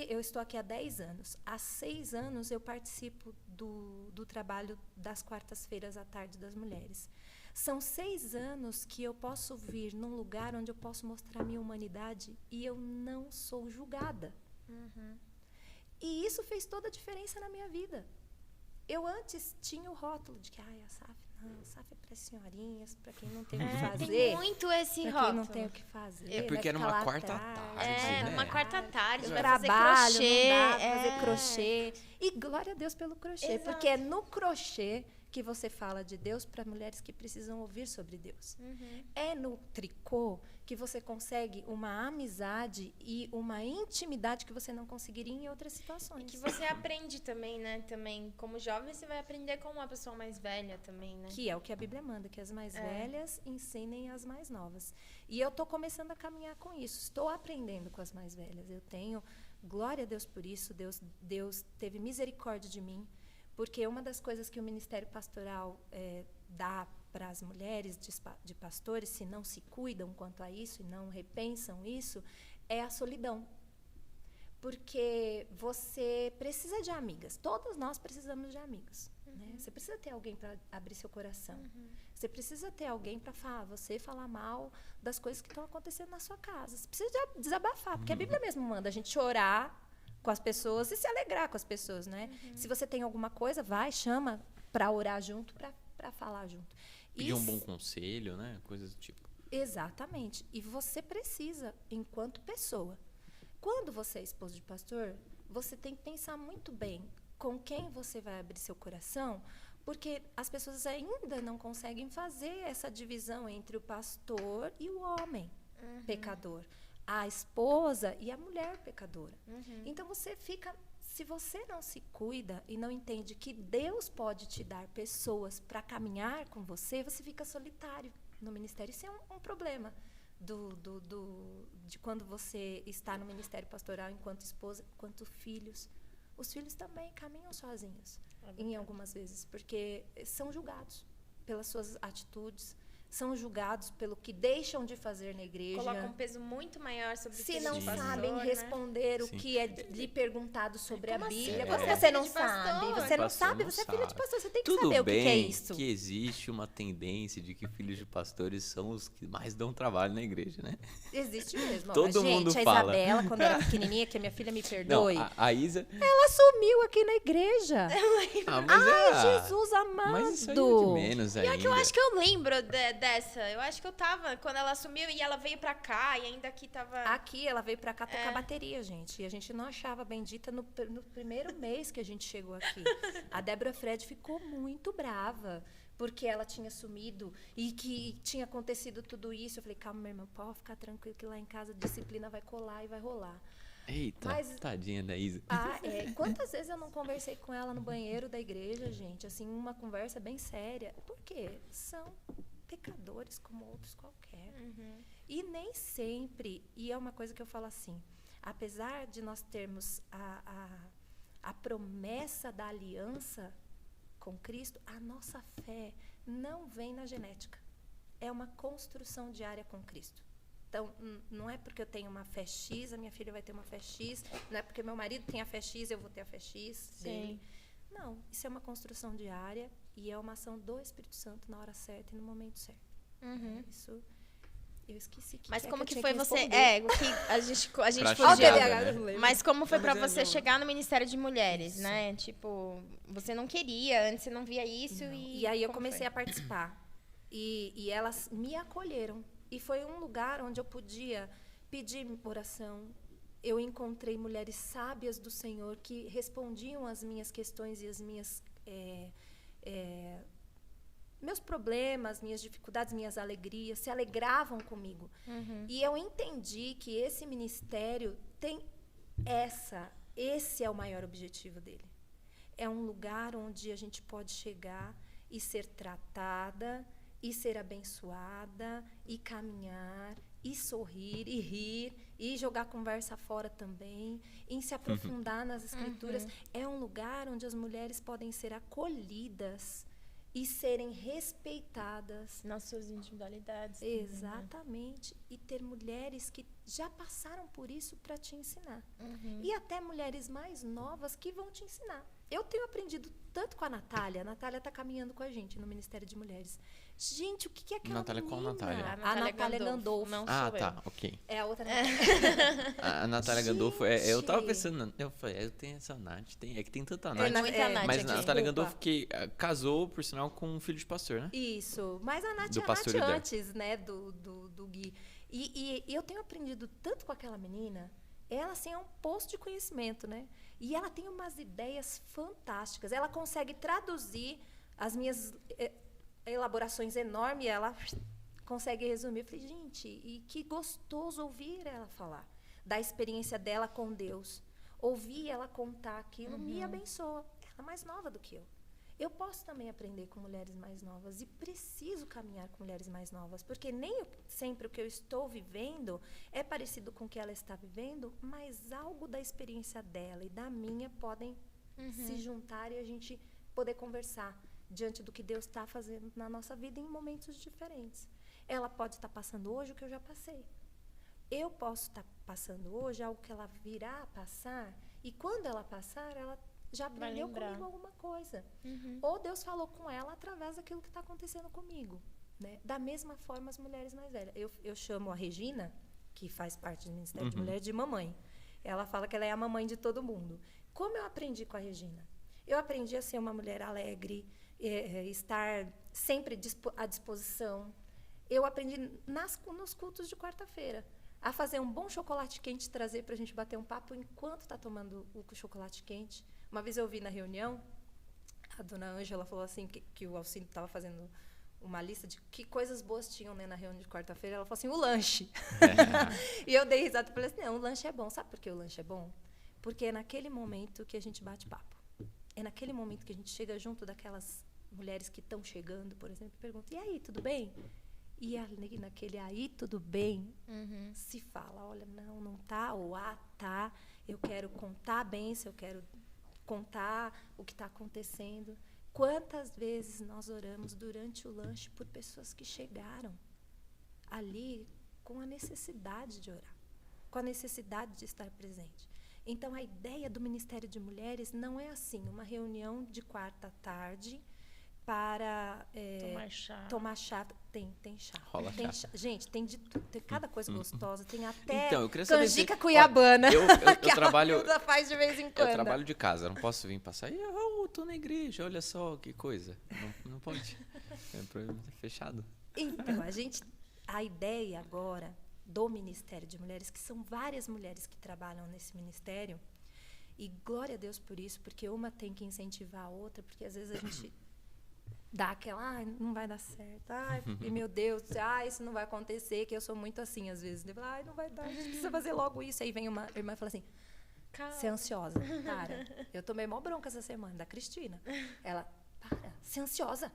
Eu estou aqui há 10 anos. Há 6 anos eu participo do trabalho das quartas-feiras à tarde das mulheres. São 6 anos que eu posso vir num lugar onde eu posso mostrar a minha humanidade e eu não sou julgada. E isso fez toda a diferença na minha vida. Eu antes tinha o rótulo de que a SAF é para as senhorinhas, para quem não tem o que fazer. Tem muito esse rótulo. Para quem não tem o que fazer. É porque era uma quarta tarde, né? Uma quarta tarde. Eu vai trabalho, fazer crochê, não dá pra fazer crochê. E glória a Deus pelo crochê, Exato. porque é no crochê que você fala de Deus para mulheres que precisam ouvir sobre Deus. É no tricô que você consegue uma amizade e uma intimidade que você não conseguiria em outras situações. E que você aprende também, né? Também, como jovem, você vai aprender com uma pessoa mais velha também, né? Que é o que a Bíblia manda, que as mais velhas ensinem as mais novas. E eu estou começando a caminhar com isso. Estou aprendendo com as mais velhas. Eu tenho, glória a Deus por isso, Deus teve misericórdia de mim, porque uma das coisas que o Ministério Pastoral dá para as mulheres de pastores, se não se cuidam quanto a isso e não repensam isso, é a solidão. Porque você precisa de amigas. Todos nós precisamos de amigos. Né? Você precisa ter alguém para abrir seu coração. Você precisa ter alguém para falar mal das coisas que estão acontecendo na sua casa. Você precisa desabafar, porque a Bíblia mesmo manda a gente chorar com as pessoas e se alegrar com as pessoas. Né? Se você tem alguma coisa, chama para orar junto, para falar junto. Pedir um bom conselho, né? Coisas do tipo. Exatamente. E você precisa, enquanto pessoa. Quando você é esposo de pastor, você tem que pensar muito bem com quem você vai abrir seu coração, porque as pessoas ainda não conseguem fazer essa divisão entre o pastor e o homem pecador, a esposa e a mulher pecadora. Então você fica... Se você não se cuida e não entende que Deus pode te dar pessoas para caminhar com você, você fica solitário no ministério. Isso é um problema de quando você está no ministério pastoral enquanto esposa, enquanto filhos. Os filhos também caminham sozinhos, em algumas vezes, porque são julgados pelas suas atitudes, são julgados pelo que deixam de fazer na igreja. Coloca um peso muito maior sobre o Se filho não de pastor, sabem né? responder o Sim. que é lhe perguntado sobre Como a Bíblia. assim? Quando É. você não Filho de pastor. sabe, você não Pastor sabe, não você é filho de sabe. pastor, você tem que Tudo saber o que é bem isso. que existe uma tendência de que filhos de pastores são os que mais dão trabalho na igreja, né? Existe mesmo. Todo Gente, mundo a fala. Isabela, quando era pequenininha, que a minha filha me Não, perdoe, a Isa... ela sumiu aqui na igreja. Ah, mas Ai, Jesus amado. Mas isso aí é de menos ainda. Pior que eu acho que eu lembro dessa. Eu acho que eu tava, quando ela assumiu e ela veio pra cá e ainda aqui tava... Aqui, ela veio pra cá tocar bateria, gente. E a gente não achava a bendita no primeiro mês que a gente chegou aqui. A Débora Fred ficou muito brava, porque ela tinha sumido e que tinha acontecido tudo isso. Eu falei, calma, minha irmã, pode ficar tranquilo que lá em casa a disciplina vai colar e vai rolar. Eita, Mas- tadinha da Isa. Quantas vezes eu não conversei com ela no banheiro da igreja, gente? Assim, uma conversa bem séria. Por quê? São pecadores como outros qualquer. E nem sempre, e é uma coisa que eu falo assim, apesar de nós termos a promessa da aliança com Cristo, a nossa fé não vem na genética. É uma construção diária com Cristo. Então, não é porque eu tenho uma fé X, a minha filha vai ter uma fé X. Não é porque meu marido tem a fé X, eu vou ter a fé X dele. Não, isso é uma construção diária e é uma ação do Espírito Santo na hora certa e no momento certo. Isso, eu esqueci Mas como que que eu foi tinha você... responder. o que a gente Pra podia... chegar, né? Mas como foi Não, pra mas você não. chegar no Ministério de Mulheres, né? Tipo, você não queria, antes você não via isso E aí eu como comecei foi? a participar. E elas me acolheram. E foi um lugar onde eu podia pedir oração. Eu encontrei mulheres sábias do Senhor que respondiam às minhas questões e às minhas... meus problemas, minhas dificuldades, minhas alegrias, se alegravam comigo. E eu entendi que esse ministério tem esse é o maior objetivo dele. É um lugar onde a gente pode chegar e ser tratada, e ser abençoada, e caminhar, e sorrir, e rir, e jogar conversa fora também, e se aprofundar nas escrituras. É um lugar onde as mulheres podem ser acolhidas e serem respeitadas. Nas suas individualidades. Exatamente. E ter mulheres que já passaram por isso para te ensinar. E até mulheres mais novas que vão te ensinar. Eu tenho aprendido tanto com a Natália. A Natália está caminhando com a gente no Ministério de Mulheres. Gente, o que é aquela Natália, qual menina? Natália? A Natália Gandolfo. Não Ah, sou eu. tá, ok. É a outra A Natália Gandolfo, eu tava Gente. pensando, eu falei, eu tenho essa Nath, é que tem tanta Tem Nath. muita Nath Mas aqui. a Natália Desculpa. Gandolfo que casou, por sinal, com um filho de pastor, né? Isso, mas a Nath Do é a pastor Nath Hidé. antes, né, do Gui. E eu tenho aprendido tanto com aquela menina, ela, assim, é um poço de conhecimento, né? E ela tem umas ideias fantásticas. Ela consegue traduzir as minhas elaborações enormes, ela consegue resumir. Eu falei, gente, e que gostoso ouvir ela falar da experiência dela com Deus. Ouvir ela contar aquilo me abençoa. Ela é mais nova do que eu. Eu posso também aprender com mulheres mais novas e preciso caminhar com mulheres mais novas, porque nem sempre o que eu estou vivendo é parecido com o que ela está vivendo, mas algo da experiência dela e da minha podem se juntar e a gente poder conversar diante do que Deus está fazendo na nossa vida em momentos diferentes. Ela pode estar passando hoje o que eu já passei. Eu posso estar passando hoje algo que ela virá a passar, e quando ela passar, ela já aprendeu comigo alguma coisa. Ou Deus falou com ela através daquilo que está acontecendo comigo. Né? Da mesma forma, as mulheres mais velhas. Eu chamo a Regina, que faz parte do Ministério de Mulheres, de mamãe. Ela fala que ela é a mamãe de todo mundo. Como eu aprendi com a Regina? Eu aprendi a ser uma mulher alegre, estar sempre à disposição. Eu aprendi nos cultos de quarta-feira a fazer um bom chocolate quente e trazer para a gente bater um papo enquanto está tomando o chocolate quente. Uma vez eu vi na reunião, a dona Ângela falou assim, que o Alcino estava fazendo uma lista de que coisas boas tinham, né, na reunião de quarta-feira. Ela falou assim, o lanche. E eu dei risada e falei assim, não, o lanche é bom. Sabe por que o lanche é bom? Porque é naquele momento que a gente bate papo. É naquele momento que a gente chega junto daquelas mulheres que estão chegando, por exemplo, e pergunta, e aí, tudo bem? E ali, naquele aí, tudo bem, se fala, olha, não tá, ou tá, eu quero contar a bênção, eu quero contar o que está acontecendo. Quantas vezes nós oramos durante o lanche por pessoas que chegaram ali com a necessidade de orar, com a necessidade de estar presente. Então, a ideia do Ministério de Mulheres não é assim, uma reunião de quarta à tarde para tomar chá. Tem chá. Rola tem chá. Gente, tem de tudo. Tem cada coisa gostosa. Tem até Então, eu queria saber canjica cuiabana. Eu que trabalho... a Hilda faz de vez em quando. Eu trabalho de casa, não posso vir passar. Eu tô na igreja, olha só que coisa. Não pode. É fechado. Então, a ideia agora do Ministério de Mulheres, que são várias mulheres que trabalham nesse ministério, e glória a Deus por isso, porque uma tem que incentivar a outra, porque às vezes a gente dá aquela, não vai dar certo, e meu Deus, isso não vai acontecer, que eu sou muito assim às vezes. Eu falo, não vai dar, a gente precisa fazer logo isso. Aí vem uma irmã e fala assim, você é ansiosa. Para, eu tomei mó bronca essa semana, da Cristina. Ela, você é ansiosa.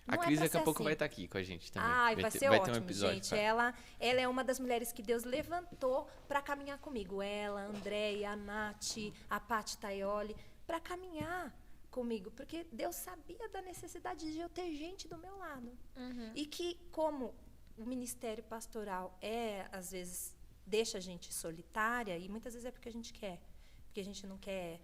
A Cris daqui a pouco vai estar aqui com a gente também. Vai ser ótimo, ter um episódio, gente. Ela é uma das mulheres que Deus levantou para caminhar comigo. Ela, a Andréia, a Nath, a Paty Taioli, para caminhar comigo. Porque Deus sabia da necessidade de eu ter gente do meu lado. E que, como o ministério pastoral às vezes, deixa a gente solitária, e muitas vezes é porque a gente quer. Porque a gente não quer...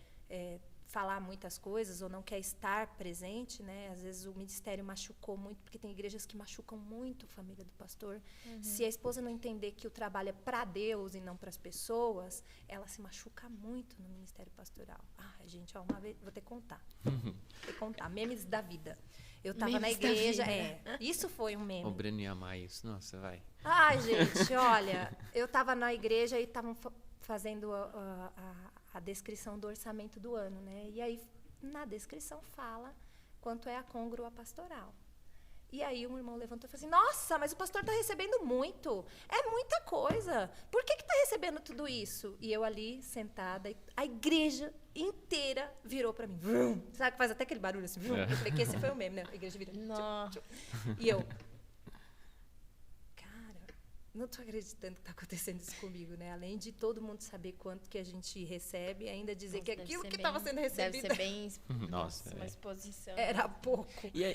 falar muitas coisas ou não quer estar presente, né? Às vezes o ministério machucou muito, porque tem igrejas que machucam muito a família do pastor. Se a esposa não entender que o trabalho é para Deus e não para as pessoas, ela se machuca muito no ministério pastoral. Gente, uma vez vou ter que contar. Vou ter que contar. Memes da vida. Eu estava na igreja, isso foi um meme. O Breno ia amar isso. Nossa, vai. Gente, olha, eu estava na igreja e estavam fazendo a descrição do orçamento do ano, né? E aí, na descrição, fala quanto é a côngrua pastoral. E aí, um irmão levantou e falou assim, nossa, mas o pastor está recebendo muito. É muita coisa. Por que está recebendo tudo isso? E eu ali, sentada, a igreja inteira virou para mim. Vrum. Sabe que faz até aquele barulho assim? Eu falei que esse foi o meme, né? A igreja virou. E eu... Não estou acreditando que está acontecendo isso comigo, né? Além de todo mundo saber quanto que a gente recebe, ainda dizer que aquilo que estava sendo recebido... Deve ser bem... Nossa, uma exposição. Era pouco.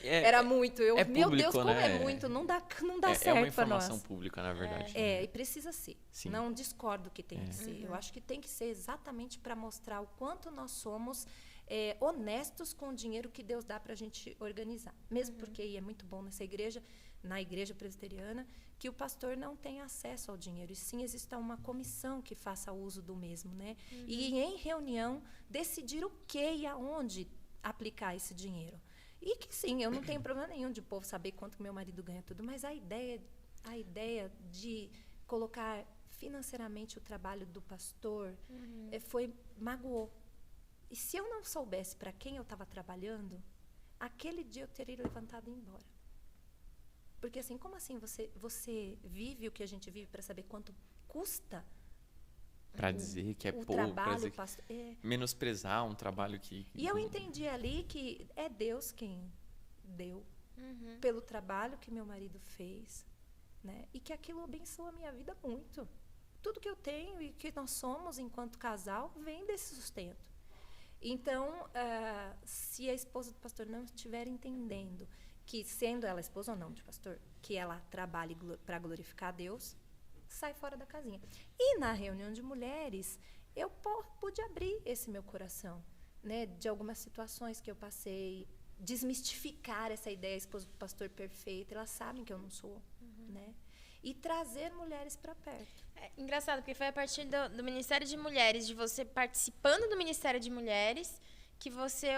Era muito. Meu público, Deus, como né? É muito. Não dá certo para nós. É uma informação pública, na verdade. E precisa ser. Sim. Não discordo que tem que ser. Eu acho que tem que ser exatamente para mostrar o quanto nós somos honestos com o dinheiro que Deus dá para a gente organizar. Mesmo porque, e é muito bom nessa igreja, na igreja presbiteriana, que o pastor não tem acesso ao dinheiro, e sim exista uma comissão que faça uso do mesmo, né? E em reunião decidir o que e aonde aplicar esse dinheiro. E que sim, eu não tenho problema nenhum de o povo saber quanto que meu marido ganha tudo, mas a ideia de colocar financeiramente o trabalho do pastor magoou. E se eu não soubesse para quem eu estava trabalhando, aquele dia eu teria levantado e ido embora. Porque assim, como assim você vive o que a gente vive para saber quanto custa? Para dizer que é pouco, trabalho, menosprezar um trabalho que... E eu entendi ali que é Deus quem deu pelo trabalho que meu marido fez, né? E que aquilo abençoa a minha vida muito. Tudo que eu tenho e que nós somos enquanto casal vem desse sustento. Então, se a esposa do pastor não estiver entendendo que, sendo ela esposa ou não de pastor, que ela trabalhe para glorificar a Deus, sai fora da casinha. E na reunião de mulheres, eu pude abrir esse meu coração, né, de algumas situações que eu passei, desmistificar essa ideia, esposa do pastor perfeita, elas sabem que eu não sou, né? E trazer mulheres para perto. É engraçado, porque foi a partir do Ministério de Mulheres, de você participando do Ministério de Mulheres, que você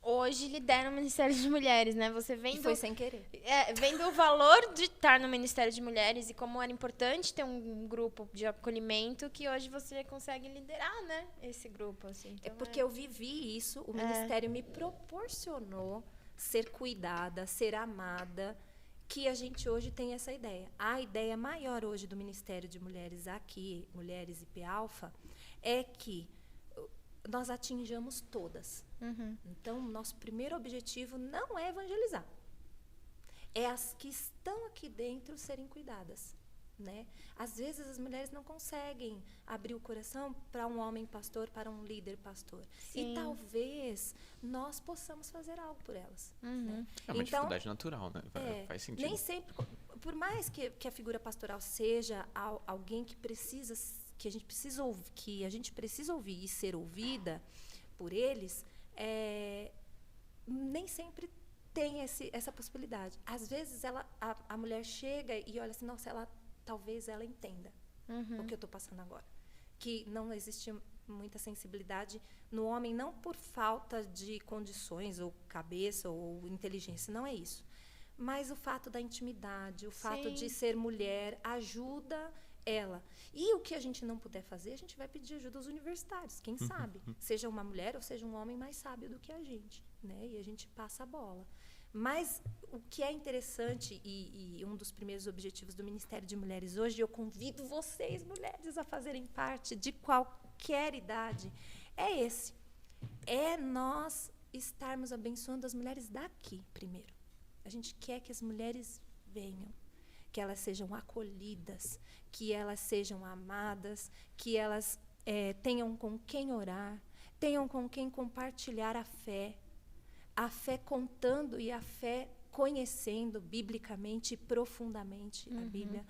hoje lidera o Ministério de Mulheres, né? Você vendo... E foi sem querer. Vendo o valor de estar no Ministério de Mulheres e como era importante ter um grupo de acolhimento, que hoje você consegue liderar, né? Esse grupo, assim. Então, porque eu vivi isso, o Ministério me proporcionou ser cuidada, ser amada, que a gente hoje tem essa ideia. A ideia maior hoje do Ministério de Mulheres aqui, Mulheres IP Alpha, é que nós atinjamos todas. Então, nosso primeiro objetivo não é evangelizar. É as que estão aqui dentro serem cuidadas, né? Às vezes as mulheres não conseguem abrir o coração para um homem pastor, para um líder pastor. Sim. E talvez nós possamos fazer algo por elas. Né? É uma dificuldade natural, né? Faz sentido. Nem sempre, por mais que a figura pastoral seja alguém que precisa, que a gente precisa ouvir e ser ouvida por eles, nem sempre tem essa possibilidade. Às vezes a mulher chega e olha assim, nossa, talvez ela entenda o que eu estou passando agora. Que não existe muita sensibilidade no homem, não por falta de condições, ou cabeça, ou inteligência, não é isso. Mas o fato da intimidade, o fato de ser mulher, ajuda ela. E o que a gente não puder fazer, a gente vai pedir ajuda aos universitários, quem sabe? Seja uma mulher ou seja um homem mais sábio do que a gente, né? E a gente passa a bola. Mas o que é interessante, e um dos primeiros objetivos do Ministério de Mulheres hoje, eu convido vocês, mulheres, a fazerem parte de qualquer idade, é esse. É nós estarmos abençoando as mulheres daqui, primeiro. A gente quer que as mulheres venham, que elas sejam acolhidas, que elas sejam amadas, que elas tenham com quem orar, tenham com quem compartilhar a fé contando e a fé conhecendo biblicamente e profundamente a Bíblia,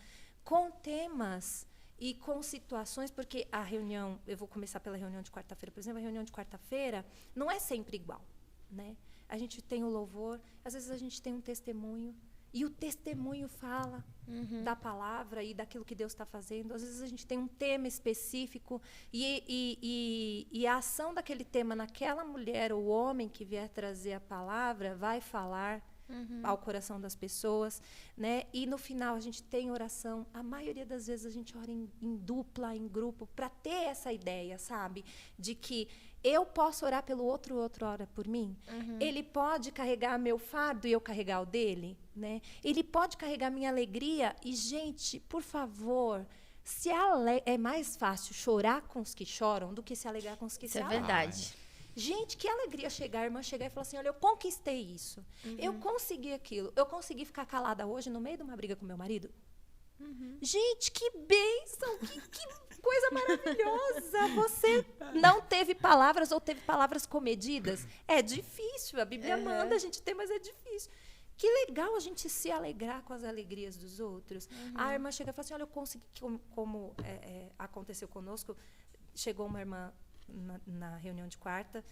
com temas e com situações, porque a reunião, eu vou começar pela reunião de quarta-feira, por exemplo, a reunião de quarta-feira não é sempre igual, né? A gente tem o louvor, às vezes a gente tem um testemunho, e o testemunho fala da palavra e daquilo que Deus está fazendo. Às vezes a gente tem um tema específico e a ação daquele tema naquela mulher ou homem que vier trazer a palavra vai falar ao coração das pessoas, né? E no final a gente tem oração. A maioria das vezes a gente ora em dupla, em grupo, para ter essa ideia, sabe? De que eu posso orar pelo outro, o outro ora por mim. Ele pode carregar meu fardo e eu carregar o dele, né? Ele pode carregar minha alegria. E, gente, por favor, é mais fácil chorar com os que choram do que se alegrar com os que se alegram. Isso é verdade. Gente, que alegria a irmã chegar e falar assim, olha, eu conquistei isso. Eu consegui aquilo. Eu consegui ficar calada hoje no meio de uma briga com meu marido. Gente, que bênção, que coisa maravilhosa. Você não teve palavras ou teve palavras comedidas. É difícil, a Bíblia manda a gente ter, mas é difícil. Que legal a gente se alegrar com as alegrias dos outros. A irmã chega e fala assim, olha, eu consegui, como aconteceu conosco, chegou uma irmã na reunião de quarta,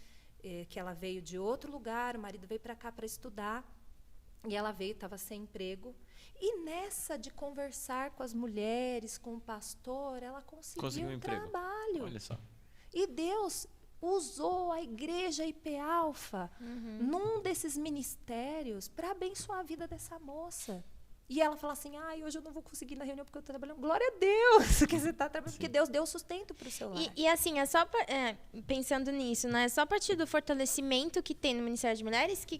que ela veio de outro lugar, o marido veio para cá para estudar, e ela veio, estava sem emprego. E nessa de conversar com as mulheres, com o pastor, ela conseguiu um trabalho. Olha só. E Deus usou a igreja IP Alfa num desses ministérios para abençoar a vida dessa moça. E ela fala assim, hoje eu não vou conseguir ir na reunião porque eu estou trabalhando. Glória a Deus que você está trabalhando, porque Deus deu sustento para o seu lar. E assim, é só pensando nisso, né? É só a partir do fortalecimento que tem no Ministério de Mulheres que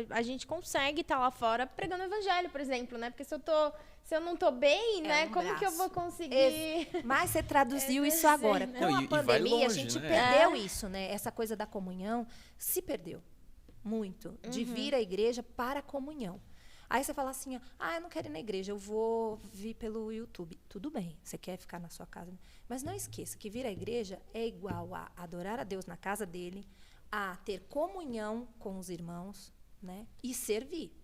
a gente consegue estar lá fora pregando o evangelho, por exemplo, né? Porque se eu não estou bem, né? Como que eu vou conseguir... Mas você traduziu isso agora. Com a pandemia, a gente perdeu isso, né? Essa coisa da comunhão se perdeu muito. De vir à igreja para a comunhão. Aí você fala assim, eu não quero ir na igreja, eu vou vir pelo YouTube. Tudo bem, você quer ficar na sua casa. Mas não esqueça que vir à igreja é igual a adorar a Deus na casa dele, a ter comunhão com os irmãos, né? E servir.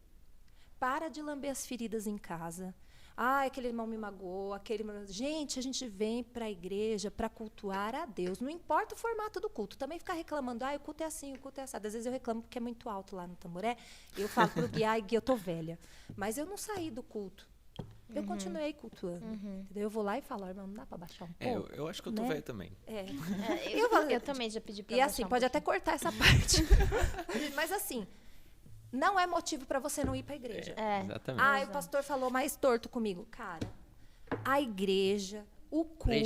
Para de lamber as feridas em casa. Aquele irmão me magoou, Gente, a gente vem para a igreja para cultuar a Deus. Não importa o formato do culto. Também ficar reclamando, o culto é assim, o culto é assado. Às vezes eu reclamo porque é muito alto lá no Tamboré. Eu falo para o Gui, Gui, eu tô velha. Mas eu não saí do culto. Eu continuei cultuando. Entendeu? Eu vou lá e falo, irmão, não dá para baixar um pouco? Eu acho que eu tô velha também. Eu também já pedi para baixar. E assim, pode até cortar essa parte. Mas assim... Não é motivo para você não ir para a igreja. Exatamente. O pastor falou mais torto comigo. Cara, a igreja, o culto,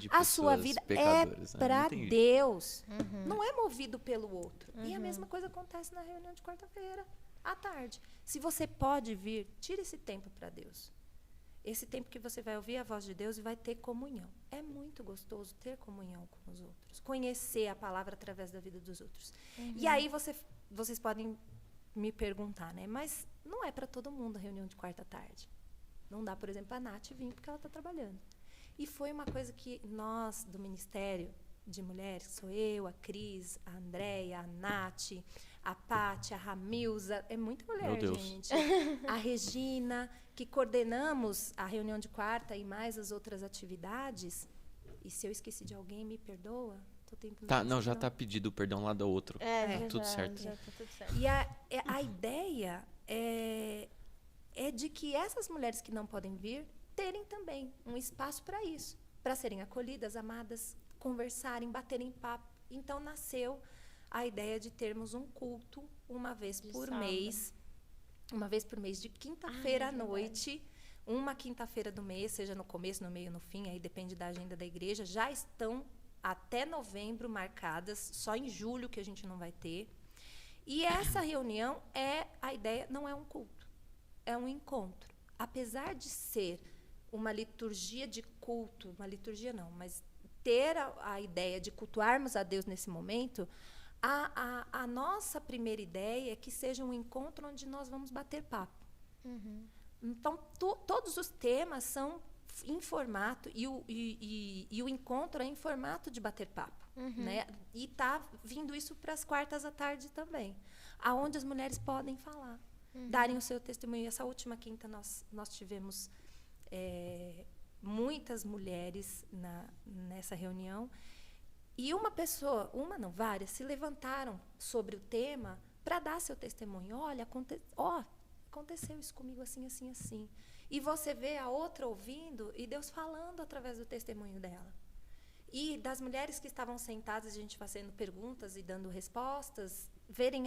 a sua vida é para Deus. Não é movido pelo outro. E a mesma coisa acontece na reunião de quarta-feira, à tarde. Se você pode vir, tire esse tempo para Deus. Esse tempo que você vai ouvir a voz de Deus e vai ter comunhão. É muito gostoso ter comunhão com os outros. Conhecer a palavra através da vida dos outros. E aí vocês podem... me perguntar, né? Mas não é para todo mundo a reunião de quarta-tarde. Não dá, por exemplo, a Nath vir porque ela está trabalhando. E foi uma coisa que nós, do Ministério de Mulheres, sou eu, a Cris, a Andréia, a Nath, a Paty, a Ramilza, é muita mulher, gente. A Regina, que coordenamos a reunião de quarta e mais as outras atividades. E se eu esqueci de alguém, me perdoa. Tô tentando tá, não, já está pedido o perdão lá do outro. Tudo certo. Já tá tudo certo. E a ideia é de que essas mulheres que não podem vir terem também um espaço para isso, para serem acolhidas, amadas, conversarem, baterem papo. Então, nasceu a ideia de termos um culto uma vez por mês, de quinta-feira à noite, uma quinta-feira do mês, seja no começo, no meio, no fim, aí depende da agenda da igreja. Já estão até novembro marcadas, só em julho que a gente não vai ter. E essa reunião a ideia não é um culto, é um encontro. Apesar de ser uma liturgia de culto, uma liturgia não, mas ter a ideia de cultuarmos a Deus nesse momento, a nossa primeira ideia é que seja um encontro onde nós vamos bater papo. Então, todos os temas são em formato, e o encontro é em formato de bater papo. Né? E está vindo isso para as quartas à tarde também, aonde as mulheres podem falar, darem o seu testemunho. Essa última quinta nós tivemos muitas mulheres nessa reunião, e várias se levantaram sobre o tema para dar seu testemunho. Olha, aconteceu isso comigo assim, assim, assim. E você vê a outra ouvindo e Deus falando através do testemunho dela. E das mulheres que estavam sentadas, a gente fazendo perguntas e dando respostas, verem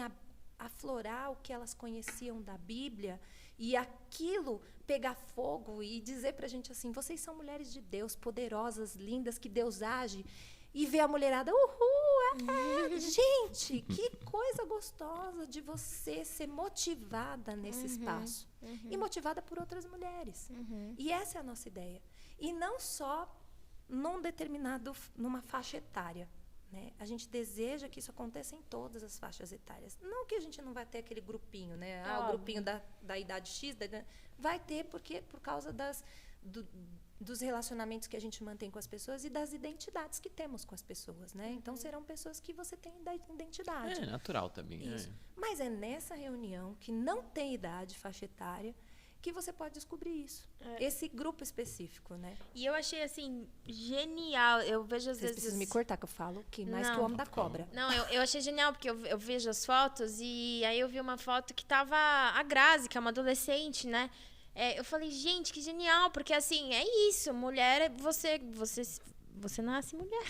aflorar o que elas conheciam da Bíblia, e aquilo pegar fogo e dizer para a gente assim: vocês são mulheres de Deus, poderosas, lindas, que Deus age. E ver a mulherada, gente, que coisa gostosa de você ser motivada nesse espaço. E motivada por outras mulheres. E essa é a nossa ideia. E não só numa faixa etária. Né? A gente deseja que isso aconteça em todas as faixas etárias. Não que a gente não vai ter aquele grupinho, né? O grupinho da idade X, vai ter por causa dos relacionamentos que a gente mantém com as pessoas e das identidades que temos com as pessoas, né? Então, serão pessoas que você tem identidade. É natural também. Isso. Mas é nessa reunião, que não tem idade, faixa etária, que você pode descobrir isso. Esse grupo específico, né? E eu achei, assim, genial. Eu vejo, às vezes... Vocês precisam me cortar, que eu falo que mais que o homem da cobra. Não, eu achei genial, porque eu vejo as fotos, e aí eu vi uma foto que tava a Grazi, que é uma adolescente, né? Eu falei, gente, que genial, porque, assim, é isso, mulher, você nasce mulher.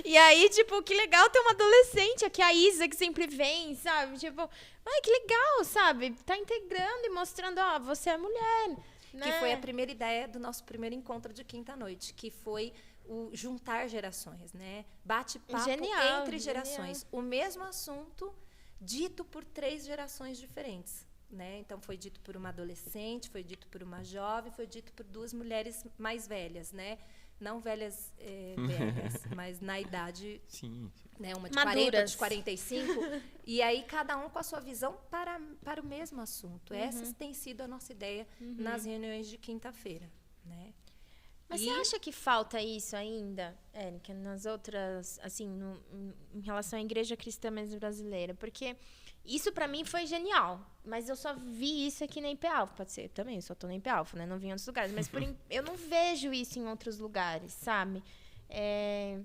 E aí, tipo, que legal ter uma adolescente aqui, a Isa, que sempre vem, sabe? Tipo, ai, que legal, sabe? Tá integrando e mostrando, você é mulher. Né? Que foi a primeira ideia do nosso primeiro encontro de quinta-noite, que foi o juntar gerações, né? Bate-papo entre gerações. O mesmo assunto dito por 3 gerações diferentes. Né? Então, foi dito por uma adolescente, foi dito por uma jovem, foi dito por 2 mulheres mais velhas, né? Não velhas, velhas, mas na idade, sim. Né? Uma de 40, de 45. E aí, cada um com a sua visão para o mesmo assunto. Essa tem sido a nossa ideia nas reuniões de quinta-feira. Né? Mas você acha que falta isso ainda, Érica, nas outras, assim, em relação à Igreja Cristã Mesmo Brasileira? Porque isso, pra mim, foi genial. Mas eu só vi isso aqui na IP Alpha. Pode ser também, eu só tô na IP Alpha, né? Não vi em outros lugares. Mas eu não vejo isso em outros lugares, sabe?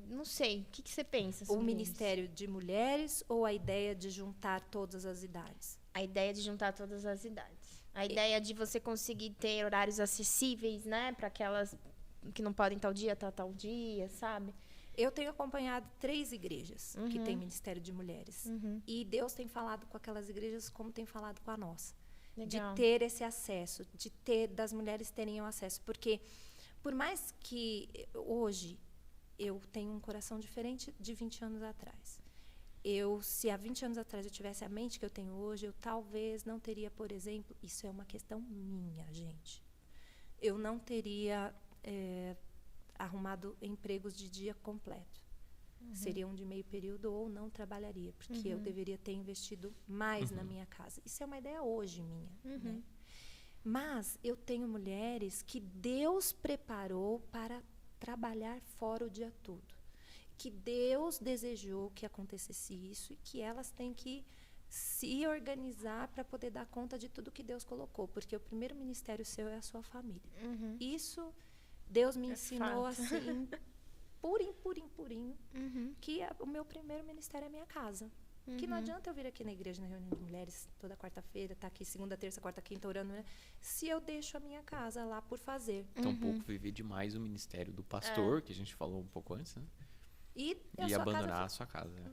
Não sei. O que você pensa sobre o Ministério de Mulheres ou a ideia de juntar todas as idades? A ideia de juntar todas as idades. A ideia de você conseguir ter horários acessíveis, né? Para aquelas que não podem tal dia, tal dia, sabe? Eu tenho acompanhado 3 igrejas que têm Ministério de Mulheres. E Deus tem falado com aquelas igrejas como tem falado com a nossa. Legal. De ter esse acesso, das mulheres terem o acesso. Porque, por mais que hoje eu tenho um coração diferente de 20 anos atrás. Se há 20 anos atrás eu tivesse a mente que eu tenho hoje, eu talvez não teria, por exemplo, isso é uma questão minha, gente. Eu não teria arrumado empregos de dia completo. Seriam de meio período ou não trabalharia, porque eu deveria ter investido mais na minha casa. Isso é uma ideia hoje minha. Né? Mas eu tenho mulheres que Deus preparou para trabalhar fora o dia todo. Que Deus desejou que acontecesse isso e que elas têm que se organizar para poder dar conta de tudo que Deus colocou. Porque o primeiro ministério seu é a sua família. Isso Deus me ensinou assim, purinho, que o meu primeiro ministério é a minha casa. Que não adianta eu vir aqui na igreja, na reunião de mulheres, toda quarta-feira, tá aqui segunda, terça, quarta, quinta, orando, né? Se eu deixo a minha casa lá por fazer. Então, um pouco viver demais o ministério do pastor, que a gente falou um pouco antes, né? E abandonar a sua casa. Né?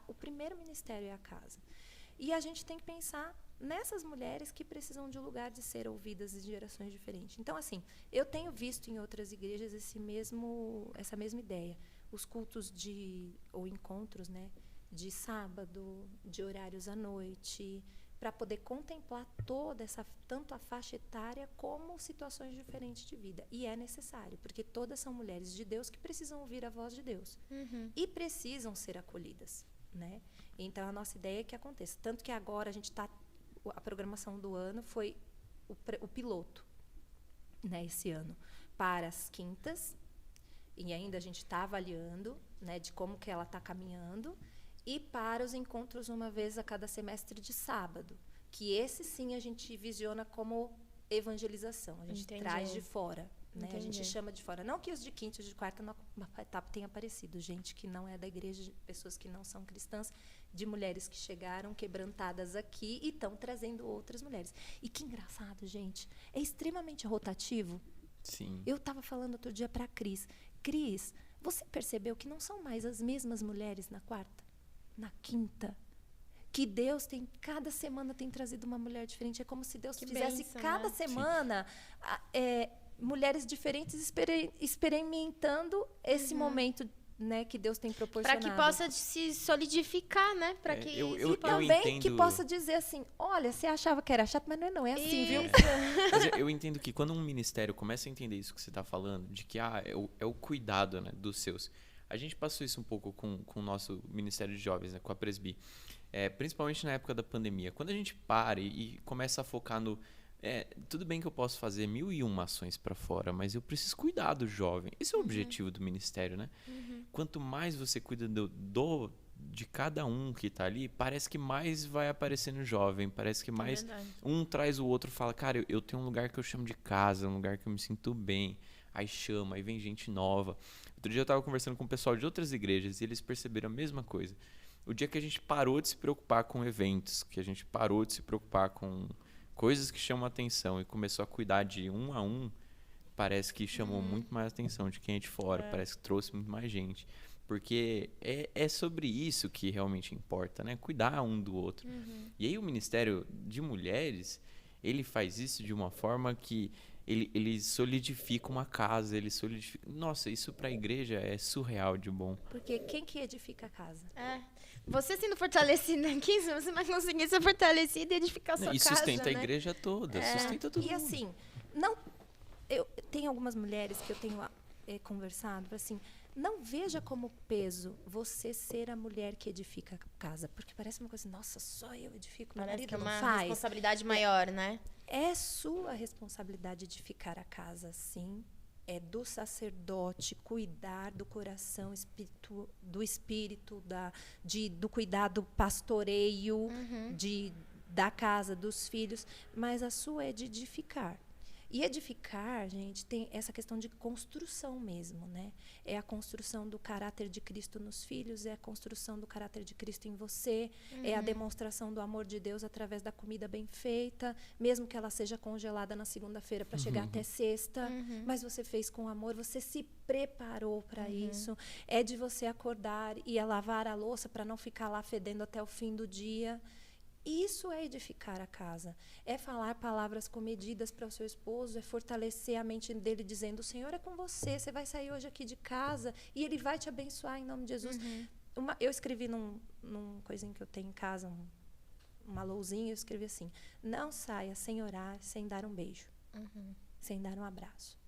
O primeiro ministério é a casa. E a gente tem que pensar nessas mulheres que precisam de um lugar de ser ouvidas em gerações diferentes. Então, assim, eu tenho visto em outras igrejas essa mesma ideia. Os cultos ou encontros, né? De sábado, de horários à noite, para poder contemplar toda tanto a faixa etária como situações diferentes de vida. E é necessário, porque todas são mulheres de Deus que precisam ouvir a voz de Deus. E precisam ser acolhidas, né? Então, a nossa ideia é que aconteça. Tanto que agora a programação do ano foi o piloto, né, esse ano, para as quintas, e ainda a gente está avaliando, né, de como que ela está caminhando, e para os encontros uma vez a cada semestre de sábado, que esse sim a gente visiona como evangelização, a gente traz de fora, né? A gente chama de fora. Não que os de quinta e de quarta na etapa tenha aparecido, gente que não é da igreja, pessoas que não são cristãs, de mulheres que chegaram quebrantadas aqui e estão trazendo outras mulheres. E que engraçado, gente, é extremamente rotativo. Sim. Eu estava falando outro dia para a Cris, você percebeu que não são mais as mesmas mulheres na quarta? Na quinta, que Deus cada semana tem trazido uma mulher diferente. É como se Deus fizesse cada semana mulheres diferentes experimentando esse momento, né, que Deus tem proporcionado. Para que possa se solidificar, né? Para que eu também entendo... que possa dizer assim, olha, você achava que era chato, mas não é assim, viu? Mas eu entendo que quando um ministério começa a entender isso que você está falando, de que é o cuidado, né, dos seus... A gente passou isso um pouco com o nosso Ministério de Jovens, né, com a Presbi. Principalmente na época da pandemia. Quando a gente para e começa a focar no... tudo bem que eu posso fazer 1001 ações para fora, mas eu preciso cuidar do jovem. Esse é o objetivo do ministério, né? Quanto mais você cuida de cada um que está ali, parece que mais vai aparecer no jovem. Parece que mais um traz o outro, fala, cara, eu tenho um lugar que eu chamo de casa, um lugar que eu me sinto bem. Aí chama, aí vem gente nova. Outro dia eu estava conversando com o pessoal de outras igrejas e eles perceberam a mesma coisa. O dia que a gente parou de se preocupar com eventos, que a gente parou de se preocupar com coisas que chamam a atenção e começou a cuidar de um a um, parece que chamou muito mais atenção de quem é de fora, parece que trouxe muito mais gente. Porque é sobre isso que realmente importa, né? Cuidar um do outro. E aí o Ministério de Mulheres, ele faz isso de uma forma que ele solidifica uma casa, ele solidifica... Nossa, isso para a igreja é surreal de bom. Porque quem que edifica a casa? Você sendo fortalecida aqui, você vai conseguir ser fortalecida e edificar a sua casa, e sustenta a igreja toda, sustenta todo mundo. E assim, tem algumas mulheres que eu tenho conversado, assim, não veja como peso você ser a mulher que edifica a casa. Porque parece uma coisa, nossa, só eu edifico, meu marido não faz. Parece que é uma responsabilidade maior, né? É sua responsabilidade edificar a casa, sim. É do sacerdote cuidar do coração, do espírito, do cuidado pastoreio, da casa, dos filhos. Mas a sua é de edificar. E edificar, gente, tem essa questão de construção mesmo, né? É a construção do caráter de Cristo nos filhos, é a construção do caráter de Cristo em você, é a demonstração do amor de Deus através da comida bem feita, mesmo que ela seja congelada na segunda-feira para chegar até sexta, mas você fez com amor, você se preparou para isso. É de você acordar e lavar a louça para não ficar lá fedendo até o fim do dia. Isso é edificar a casa. É falar palavras comedidas para o seu esposo, é fortalecer a mente dele dizendo, o Senhor é com você, você vai sair hoje aqui de casa e Ele vai te abençoar em nome de Jesus. Eu escrevi num coisinho que eu tenho em casa, uma lousinha, eu escrevi assim, não saia sem orar, sem dar um beijo, sem dar um abraço.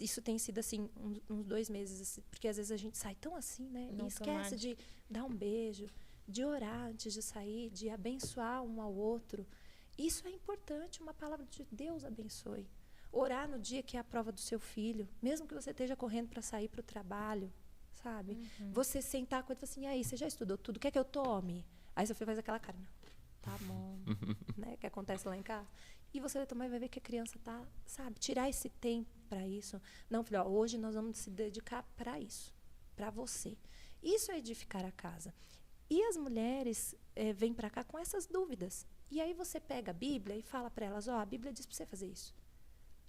Isso tem sido assim, uns 2 meses, assim, porque às vezes a gente sai tão assim, né? E esquece de dar um beijo, de orar antes de sair, de abençoar um ao outro. Isso é importante, uma palavra de Deus abençoe. Orar no dia que é a prova do seu filho, mesmo que você esteja correndo para sair para o trabalho, sabe? Você sentar com ele e falar assim, e aí, você já estudou tudo? Quer que eu tome? Aí você faz aquela cara, não, tá bom, né? Que acontece lá em casa. E você vai tomar e vai ver que a criança tá, sabe? Tirar esse tempo para isso. Não, filho, ó, hoje nós vamos se dedicar para isso, para você. Isso é edificar a casa. E as mulheres vêm para cá com essas dúvidas. E aí você pega a Bíblia e fala para elas, a Bíblia diz para você fazer isso.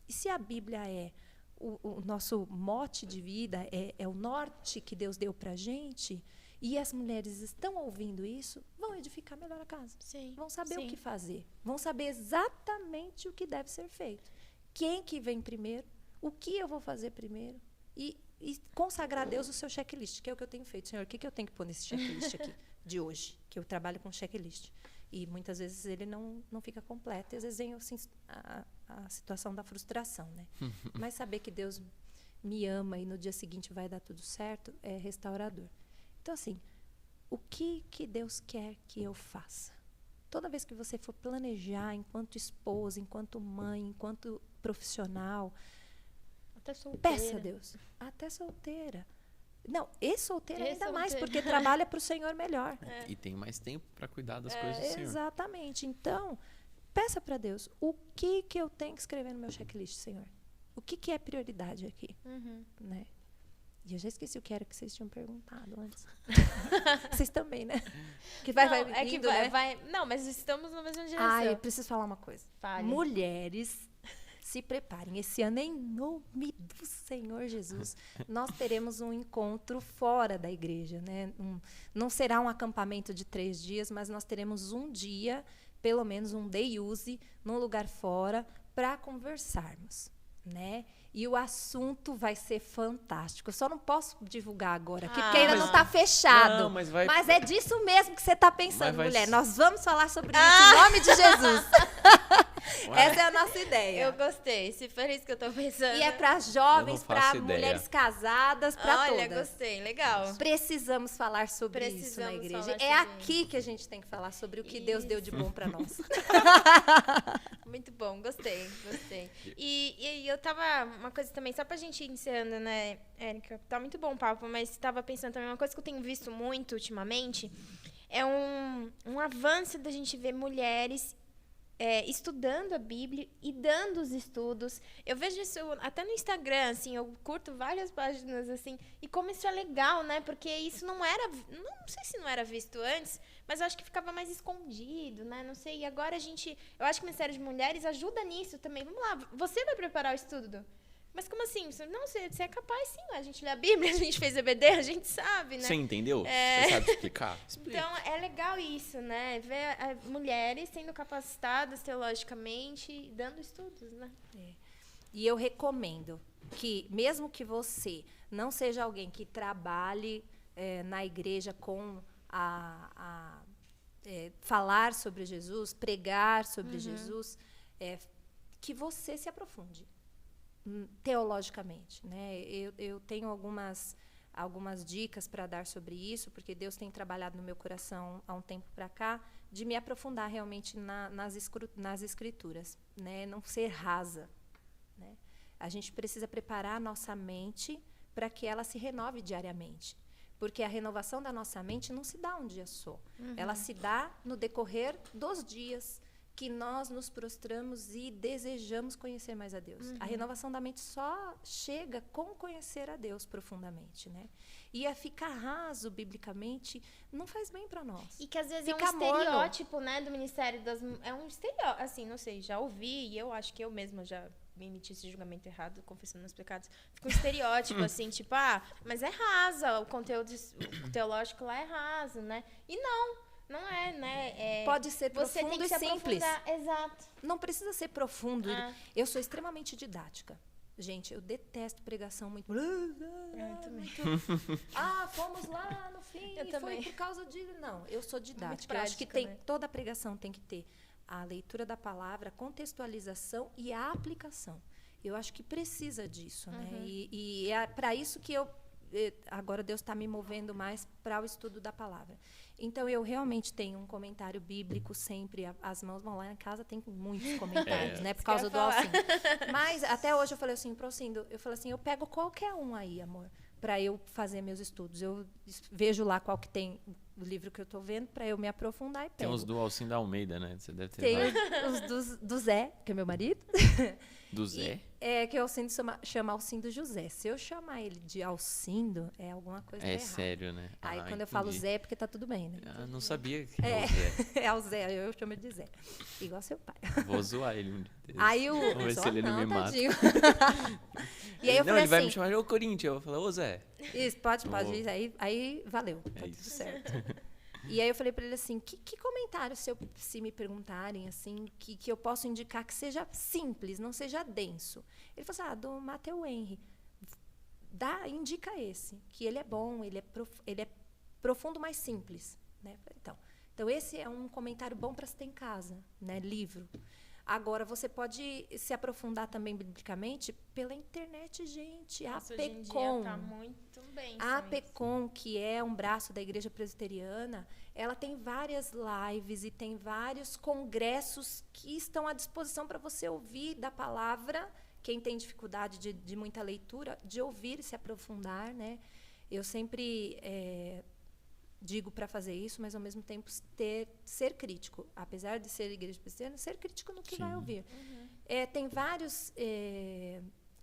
E se a Bíblia é o nosso mote de vida, é o norte que Deus deu para a gente, e as mulheres estão ouvindo isso, vão edificar melhor a casa. Sim, vão saber o que fazer. Vão saber exatamente o que deve ser feito. Quem que vem primeiro, o que eu vou fazer primeiro, e consagrar a Deus o seu checklist, que é o que eu tenho feito. Senhor, o que eu tenho que pôr nesse checklist aqui, de hoje? Que eu trabalho com checklist. E muitas vezes ele não fica completo. E às vezes vem assim, a situação da frustração, né? Mas saber que Deus me ama e no dia seguinte vai dar tudo certo é restaurador. Então, assim, o que Deus quer que eu faça? Toda vez que você for planejar enquanto esposa, enquanto mãe, enquanto profissional, até solteira. Peça a Deus. Até solteira. Não, e solteira ainda mais, porque trabalha para o Senhor melhor. E tem mais tempo para cuidar das coisas do Senhor. Exatamente. Então, peça para Deus, o que eu tenho que escrever no meu checklist, Senhor? O que é prioridade aqui? Né? E eu já esqueci o que era que vocês tinham perguntado antes. Vocês também, né? Que vai indo, né? Não, mas estamos na mesma direção. Eu preciso falar uma coisa. Fale. Mulheres, se preparem. Esse ano, em nome do Senhor Jesus, nós teremos um encontro fora da igreja, né? Não será um acampamento de 3 dias, mas nós teremos um dia, pelo menos um day use, num lugar fora, para conversarmos, né? E o assunto vai ser fantástico. Eu só não posso divulgar agora aqui, porque ainda não está fechado. Não, mas é disso mesmo que você está pensando, mulher. Nós vamos falar sobre isso em nome de Jesus. Essa é a nossa ideia. Eu gostei. Se for isso que eu estou pensando. E é para jovens, para mulheres casadas, para todas. Olha, gostei. Legal. Precisamos falar sobre isso na igreja. É aqui que a gente tem que falar sobre o que Deus deu de bom para nós. Muito bom. Gostei. E eu tava... Uma coisa também, só pra gente ir encerrando, né, Érica? Tá muito bom o papo, mas tava pensando também, uma coisa que eu tenho visto muito ultimamente é um avanço da gente ver mulheres estudando a Bíblia e dando os estudos. Eu vejo isso até no Instagram, assim, eu curto várias páginas, assim, e como isso é legal, né? Porque isso não sei se não era visto antes, mas eu acho que ficava mais escondido, né? Não sei, e agora eu acho que o Ministério de Mulheres ajuda nisso também. Vamos lá, você vai preparar o estudo? Mas como assim? Não, você é capaz, sim. A gente lê a Bíblia, a gente fez EBD, a gente sabe, né? Você entendeu? Você sabe explicar? Explica. Então, é legal isso, né? Ver mulheres sendo capacitadas teologicamente, dando estudos, né? E eu recomendo que, mesmo que você não seja alguém que trabalhe na igreja com falar sobre Jesus, pregar sobre Jesus, que você se aprofunde teologicamente, né? Eu tenho algumas dicas para dar sobre isso, porque Deus tem trabalhado no meu coração há um tempo para cá, de me aprofundar realmente nas escrituras, né? Não ser rasa, né? A gente precisa preparar a nossa mente para que ela se renove diariamente, porque a renovação da nossa mente não se dá um dia só, ela se dá no decorrer dos dias que nós nos prostramos e desejamos conhecer mais a Deus. A renovação da mente só chega com conhecer a Deus profundamente, né? E a ficar raso biblicamente não faz bem para nós. E que às vezes fica é um estereótipo, né, do Ministério das... É um estereótipo, assim, não sei, já ouvi e eu acho que eu mesma já me emiti esse julgamento errado, confessando meus pecados. Fica um estereótipo, assim, tipo, mas é rasa, o conteúdo teológico lá é raso, né? E não é, né? Pode ser profundo e simples. Exato. Não precisa ser profundo. Eu sou extremamente didática. Gente, eu detesto pregação muito... fomos lá no fim e foi por causa de... Não, eu sou didática. Eu acho que toda pregação tem que ter a leitura da palavra, a contextualização e a aplicação. Eu acho que precisa disso, né? E é para isso que agora Deus está me movendo mais para o estudo da palavra. Então, eu realmente tenho um comentário bíblico sempre. As mãos vão lá em casa, tem muitos comentários, né? Por causa do Alcindo. Mas, até hoje, eu falei assim pro Alcindo, eu pego qualquer um aí, amor, para eu fazer meus estudos. Eu vejo lá qual que tem o livro que eu estou vendo, para eu me aprofundar e pego. Tem os do Alcindo Almeida, né? Você deve ter tem os do Zé, que é meu marido. Do Zé? Que o Alcindo chama Alcindo José. Se eu chamar ele de Alcindo, é alguma coisa errada. É sério, né? Aí quando entendi. eu falo Zé, é porque tá tudo bem, né? Não sabia que era o Zé. É o Zé, eu chamo ele de Zé. Igual seu pai. Vou zoar ele um dia desse. Aí Vamos ver se ele não me mata. E aí eu falei ele vai assim, me chamar de Corinthians. Eu vou falar, ô Zé. Isso, pode. Aí valeu, tá tudo certo. E aí eu falei para ele assim, que comentário, se me perguntarem, assim, que eu posso indicar que seja simples, não seja denso? Ele falou assim, do Matthew Henry. Indica esse, que ele é bom, ele é profundo, mas simples. Né? Então, esse é um comentário bom para você ter em casa, né? Livro. Agora, você pode se aprofundar também biblicamente pela internet, gente. Nossa, a hoje em PECOM. dia tá muito bem. A PECOM, que é um braço da Igreja Presbiteriana, ela tem várias lives e tem vários congressos que estão à disposição para você ouvir da palavra. Quem tem dificuldade de muita leitura, de ouvir e se aprofundar, né? Eu sempre digo para fazer isso, mas ao mesmo tempo ser crítico. Apesar de ser igreja presbiteriana, ser crítico no que vai ouvir. Tem vários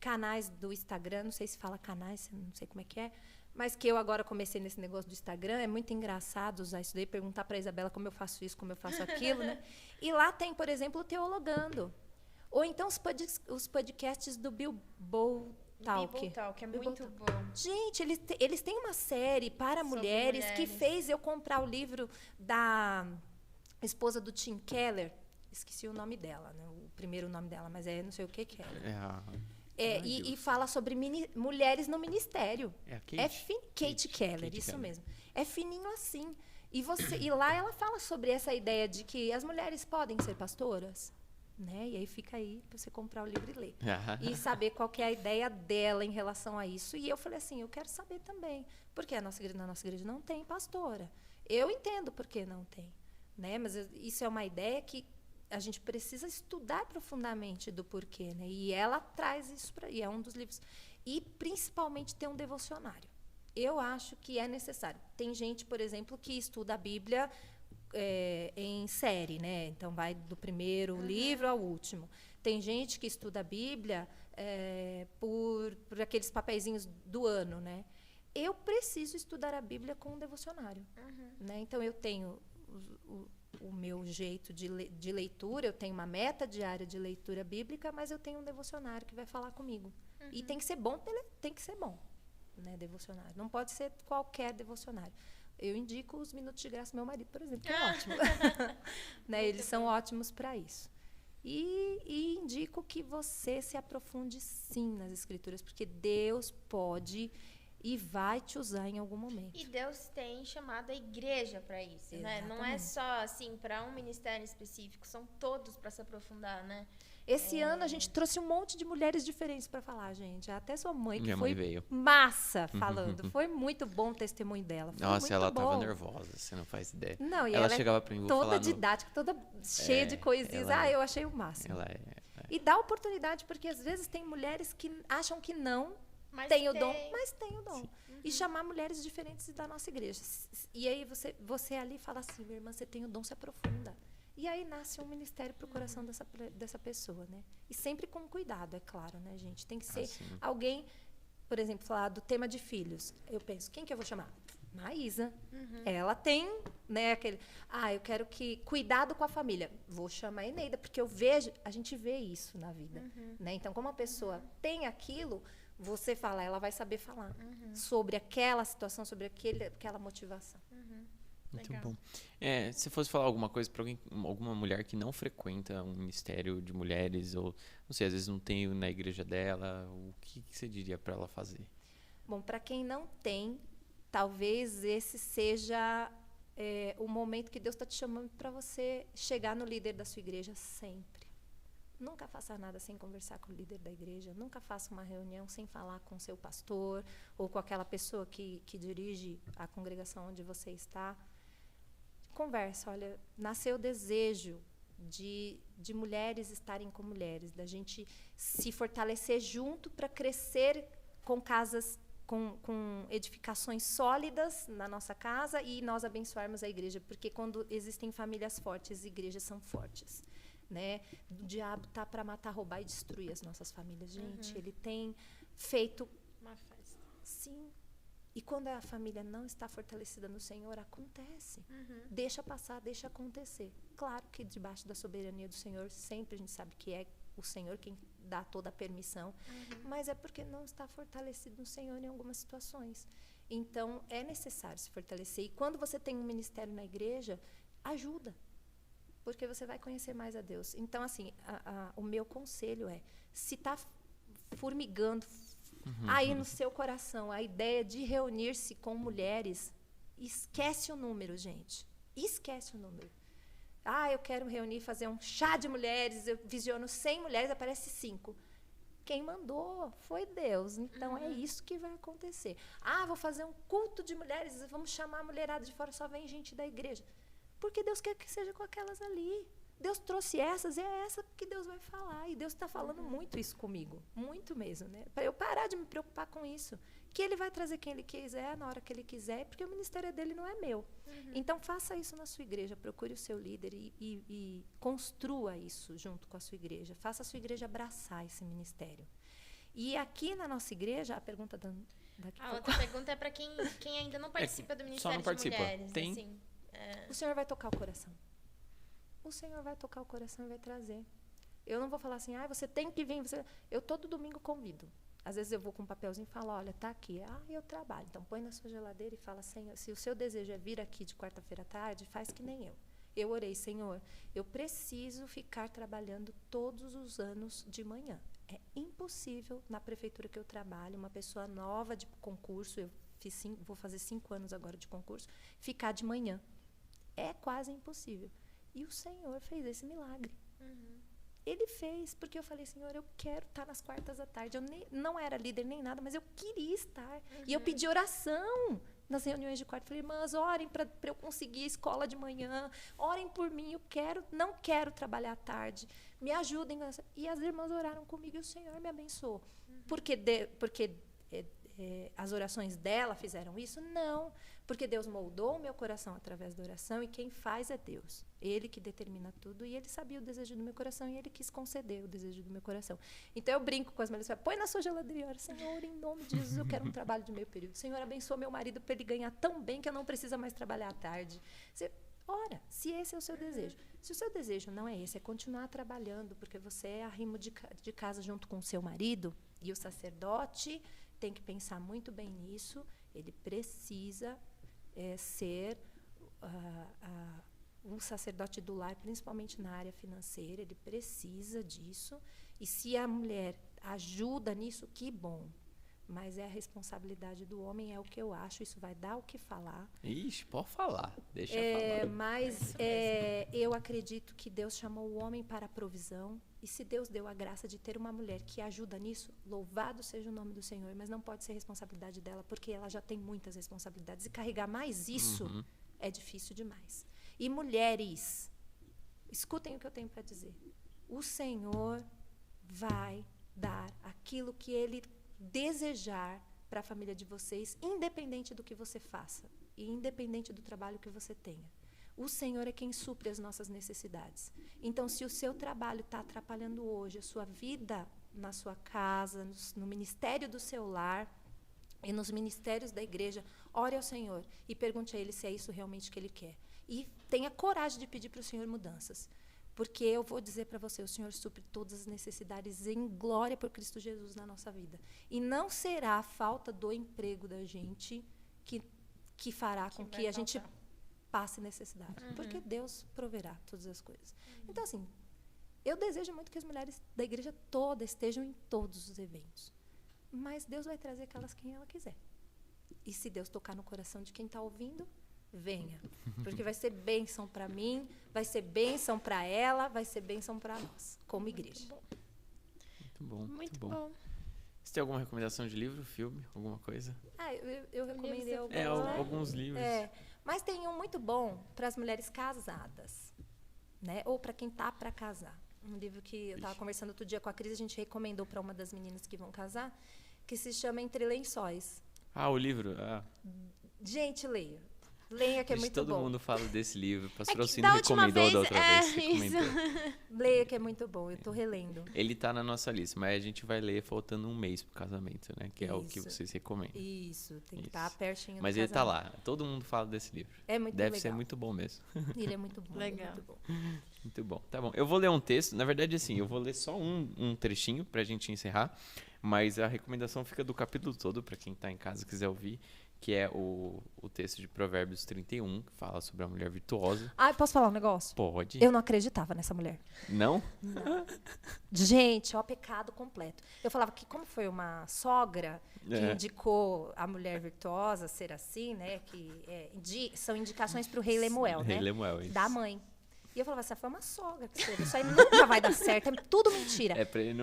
canais do Instagram, não sei se fala canais, não sei como é que é, mas que eu agora comecei nesse negócio do Instagram, é muito engraçado usar isso daí, perguntar para a Isabela como eu faço isso, como eu faço aquilo, né? E lá tem, por exemplo, o Teologando. Ou então os podcasts do Bilbo Talk. Bible Talk, é muito bom. Gente, eles têm uma série para mulheres que fez eu comprar o livro da esposa do Tim Keller. Esqueci o nome dela, né? O primeiro nome dela, mas não sei o que é. E fala sobre mulheres no ministério. Kate Keller, isso mesmo. É fininho assim. E lá ela fala sobre essa ideia de que as mulheres podem ser pastoras. Né? E aí fica aí para você comprar o livro e ler. E saber qual que é a ideia dela em relação a isso. E eu falei assim, eu quero saber também. Porque na nossa igreja não tem pastora. Eu entendo por que não tem. Né? Mas isso é uma ideia que a gente precisa estudar profundamente do porquê. Né? E ela traz isso e é um dos livros. E, principalmente, ter um devocionário. Eu acho que é necessário. Tem gente, por exemplo, que estuda a Bíblia em série, né? Então vai do primeiro livro ao último. Tem gente que estuda a Bíblia por aqueles papeizinhos do ano, né? Eu preciso estudar a Bíblia com um devocionário, né? Então eu tenho o meu jeito de leitura, eu tenho uma meta diária de leitura bíblica, mas eu tenho um devocionário que vai falar comigo. E tem que ser bom, né? Devocionário. Não pode ser qualquer devocionário. Eu indico os Minutos de Graça do meu marido, por exemplo, que é ótimo. Né? Eles são ótimos para isso. E indico que você se aprofunde, sim, nas Escrituras, porque Deus pode e vai te usar em algum momento. E Deus tem chamado a igreja para isso, né? Não é só assim para um ministério específico, são todos para se aprofundar, né? Esse ano a gente trouxe um monte de mulheres diferentes para falar, gente. Até sua mãe, que Minha foi mãe veio. massa falando. Foi muito bom o testemunho dela. Foi Nossa, muito ela bom. tava nervosa, você não faz ideia. Não, e ela chegava para mim, vou toda falar didática, toda cheia de coisinhas. Eu achei o máximo. Ela E dá oportunidade, porque às vezes tem mulheres que acham que não têm o dom, mas tem o dom. E chamar mulheres diferentes da nossa igreja. E aí você ali fala assim, minha irmã, você tem o dom, se aprofunda. E aí nasce um ministério para o coração dessa pessoa, né? E sempre com cuidado, é claro, né, gente? Tem que ser alguém, por exemplo, falar do tema de filhos. Eu penso, quem que eu vou chamar? Maísa. Ela tem, né, aquele... eu quero que... Cuidado com a família. Vou chamar a Eneida, porque a gente vê isso na vida. Né? Então, como a pessoa tem aquilo, você fala, ela vai saber falar sobre aquela situação, sobre aquela motivação. Muito bom. Se fosse falar alguma coisa para alguma mulher que não frequenta um ministério de mulheres, ou, não sei, às vezes não tem na igreja dela, o que você diria para ela fazer? Bom, para quem não tem, talvez esse seja o momento que Deus está te chamando para você chegar no líder da sua igreja sempre. Nunca faça nada sem conversar com o líder da igreja. Nunca faça uma reunião sem falar com o seu pastor ou com aquela pessoa que dirige a congregação onde você está. Conversa, olha, nasceu o desejo de mulheres estarem com mulheres, da gente se fortalecer junto para crescer com casas, com edificações sólidas na nossa casa e nós abençoarmos a igreja, porque quando existem famílias fortes, igrejas são fortes. Né? O diabo tá para matar, roubar e destruir as nossas famílias, gente. Ele tem feito uma festa. Sim. E quando a família não está fortalecida no Senhor, acontece. Deixa passar, deixa acontecer. Claro que debaixo da soberania do Senhor, sempre a gente sabe que é o Senhor quem dá toda a permissão, mas é porque não está fortalecido no Senhor em algumas situações. Então, é necessário se fortalecer. E quando você tem um ministério na igreja, ajuda. Porque você vai conhecer mais a Deus. Então, assim, o meu conselho é, se está formigando aí no seu coração a ideia de reunir-se com mulheres, esquece o número, gente. Esquece o número. Eu quero reunir, fazer um chá de mulheres, eu visiono 100 mulheres, aparece 5. Quem mandou foi Deus. Então, é isso que vai acontecer. Vou fazer um culto de mulheres, vamos chamar a mulherada de fora, só vem gente da igreja. Porque Deus quer que seja com aquelas ali. Deus trouxe essas, e é essa que Deus vai falar. E Deus está falando muito isso comigo. Muito mesmo, né? Para eu parar de me preocupar com isso. Que Ele vai trazer quem Ele quiser, na hora que Ele quiser, porque o ministério dele não é meu. Então, faça isso na sua igreja. Procure o seu líder e construa isso junto com a sua igreja. Faça a sua igreja abraçar esse ministério. E aqui na nossa igreja, a pergunta a outra pergunta é para quem ainda não participa do Ministério de Mulheres. Tem... Assim, O Senhor vai tocar o coração. O Senhor vai tocar o coração e vai trazer. Eu não vou falar assim, você tem que vir. Eu todo domingo convido. Às vezes eu vou com um papelzinho e falo, olha, tá aqui. Eu trabalho. Então põe na sua geladeira e fala, Senhor, se o seu desejo é vir aqui de quarta-feira à tarde, faz que nem eu. Eu orei, Senhor, eu preciso ficar trabalhando todos os anos de manhã. É impossível na prefeitura que eu trabalho, uma pessoa nova de concurso, vou fazer 5 anos agora de concurso, ficar de manhã. É quase impossível. E o Senhor fez esse milagre. Ele fez, porque eu falei, Senhor, eu quero estar nas quartas à tarde. Eu não era líder nem nada, mas eu queria estar. E eu pedi oração nas reuniões de quarta. Falei, irmãs, orem para eu conseguir a escola de manhã. Orem por mim, não quero trabalhar à tarde. Me ajudem. E as irmãs oraram comigo e o Senhor me abençoou. Porque as orações dela fizeram isso? Não. Porque Deus moldou o meu coração através da oração e quem faz é Deus. Ele que determina tudo e Ele sabia o desejo do meu coração e Ele quis conceder o desejo do meu coração. Então, eu brinco com as mulheres, põe na sua geladeira e ora, Senhor, em nome de Jesus, eu quero um trabalho de meio período. Senhor, abençoa meu marido para ele ganhar tão bem que eu não precisa mais trabalhar à tarde. Você ora, se esse é o seu desejo. Se o seu desejo não é esse, é continuar trabalhando, porque você é arrimo de casa junto com o seu marido e o sacerdote tem que pensar muito bem nisso, ele precisa ser um sacerdote do lar, principalmente na área financeira, ele precisa disso. E se a mulher ajuda nisso, que bom. Mas é a responsabilidade do homem, é o que eu acho, isso vai dar o que falar. Ixi, pode falar, deixa falar. Mas eu acredito que Deus chamou o homem para a provisão, e se Deus deu a graça de ter uma mulher que ajuda nisso, louvado seja o nome do Senhor, mas não pode ser responsabilidade dela, porque ela já tem muitas responsabilidades, e carregar mais isso é difícil demais. E mulheres, escutem o que eu tenho para dizer. O Senhor vai dar aquilo que Ele desejar para a família de vocês, independente do que você faça e independente do trabalho que você tenha. O Senhor é quem supre as nossas necessidades. Então, se o seu trabalho está atrapalhando hoje a sua vida na sua casa, no ministério do seu lar e nos ministérios da igreja, ore ao Senhor e pergunte a Ele se é isso realmente que Ele quer. E tenha coragem de pedir para o Senhor mudanças. Porque eu vou dizer para você, o Senhor supre todas as necessidades em glória por Cristo Jesus na nossa vida. E não será a falta do emprego da gente que fará com que a gente passe necessidade. Porque Deus proverá todas as coisas. Então, assim, eu desejo muito que as mulheres da igreja toda estejam em todos os eventos. Mas Deus vai trazer aquelas quem ela quiser. E se Deus tocar no coração de quem está ouvindo, venha. Porque vai ser bênção para mim, vai ser bênção para ela, vai ser bênção para nós, como igreja. Muito bom. Muito bom. Você tem alguma recomendação de livro, filme, alguma coisa? Eu recomendei alguns livros. Mas tem um muito bom para as mulheres casadas, né? Ou para quem tá para casar. Um livro que eu estava conversando outro dia com a Cris, a gente recomendou para uma das meninas que vão casar, que se chama Entre Lençóis. O livro? Gente, leia. Leia, que é muito todo bom. Todo mundo fala desse livro. O pastor Alcino recomendou da outra vez. Leia, que é muito bom. Eu tô relendo. Ele tá na nossa lista, mas a gente vai ler faltando um mês pro casamento, né? Que é o que vocês recomendam. Isso, tem que estar pertinho do Mas ele tá lá. Todo mundo fala desse livro. É muito legal. Deve ser muito bom mesmo. Ele é muito bom. Legal. Muito bom. Muito bom. Tá bom. Eu vou ler um texto. Na verdade, assim, eu vou ler só um trechinho pra gente encerrar. Mas a recomendação fica do capítulo todo, pra quem tá em casa e quiser ouvir. Que é o texto de Provérbios 31, que fala sobre a mulher virtuosa. Posso falar um negócio? Pode. Eu não acreditava nessa mulher. Não? Não. Gente, pecado completo. Eu falava que como foi uma sogra que indicou a mulher virtuosa ser assim, né? Que são indicações para o rei Lemuel, né? Rei Lemuel, isso. Da mãe. E eu falava, essa foi uma sogra que isso aí nunca vai dar certo, é tudo mentira.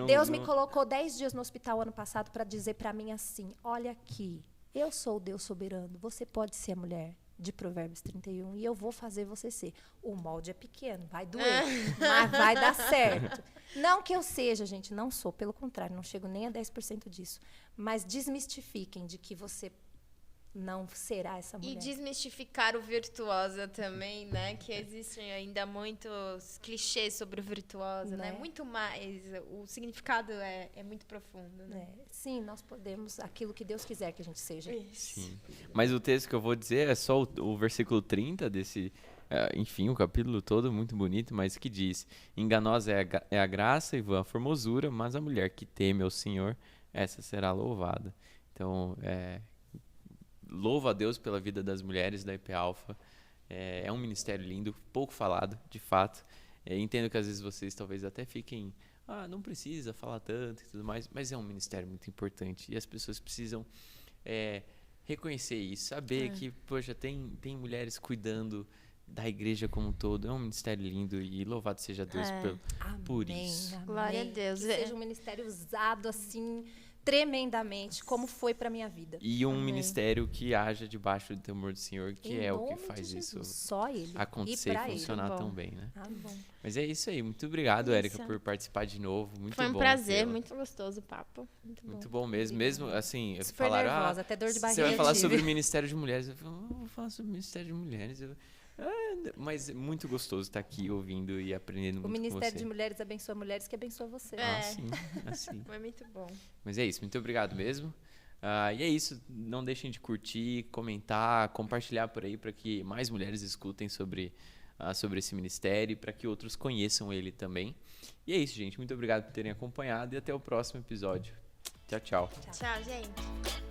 Deus me colocou 10 dias no hospital ano passado para dizer para mim assim, olha aqui, eu sou o Deus soberano, você pode ser a mulher de Provérbios 31 e eu vou fazer você ser. O molde é pequeno, vai doer, mas vai dar certo. Não que eu seja, gente, não sou, pelo contrário, não chego nem a 10% disso. Mas desmistifiquem de que você não será essa mulher. E desmistificar o virtuosa também, né? Que existem ainda muitos clichês sobre o virtuosa, né? Muito mais. O significado é muito profundo, né? Sim, nós podemos aquilo que Deus quiser que a gente seja. Isso. Sim. Mas o texto que eu vou dizer é só o versículo 30 desse... enfim, o capítulo todo muito bonito, mas que diz: enganosa é a graça e vã a formosura, mas a mulher que teme ao Senhor, essa será louvada. Então, louvo a Deus pela vida das mulheres da IP Alpha. É um ministério lindo, pouco falado, de fato. Entendo que às vezes vocês talvez até fiquem, não precisa falar tanto e tudo mais, mas é um ministério muito importante e as pessoas precisam reconhecer isso, saber que, poxa, tem mulheres cuidando da igreja como um todo. É um ministério lindo e louvado seja Deus por isso. Amém. Glória a Deus. Que seja um ministério usado assim tremendamente, como foi para minha vida. E um ministério que haja debaixo do temor do Senhor, que é o que faz isso só ele acontecer e funcionar tão bem, né? Bom. Mas é isso aí. Muito obrigado, Érica, por participar de novo. Muito bom. Foi um prazer, muito gostoso o papo. Muito bom mesmo. Mesmo assim, super nervosa, até dor de barriga. Você vai falar sobre o Ministério de Mulheres. Eu vou falar sobre o Ministério de Mulheres. Mas é muito gostoso estar aqui ouvindo e aprendendo muito com você. O Ministério de Mulheres abençoa mulheres que abençoa você. Assim. Foi muito bom. Mas é isso, muito obrigado mesmo. E é isso, não deixem de curtir, comentar, compartilhar por aí para que mais mulheres escutem sobre esse ministério e para que outros conheçam ele também. E é isso, gente. Muito obrigado por terem acompanhado e até o próximo episódio. Tchau, tchau. Tchau, gente.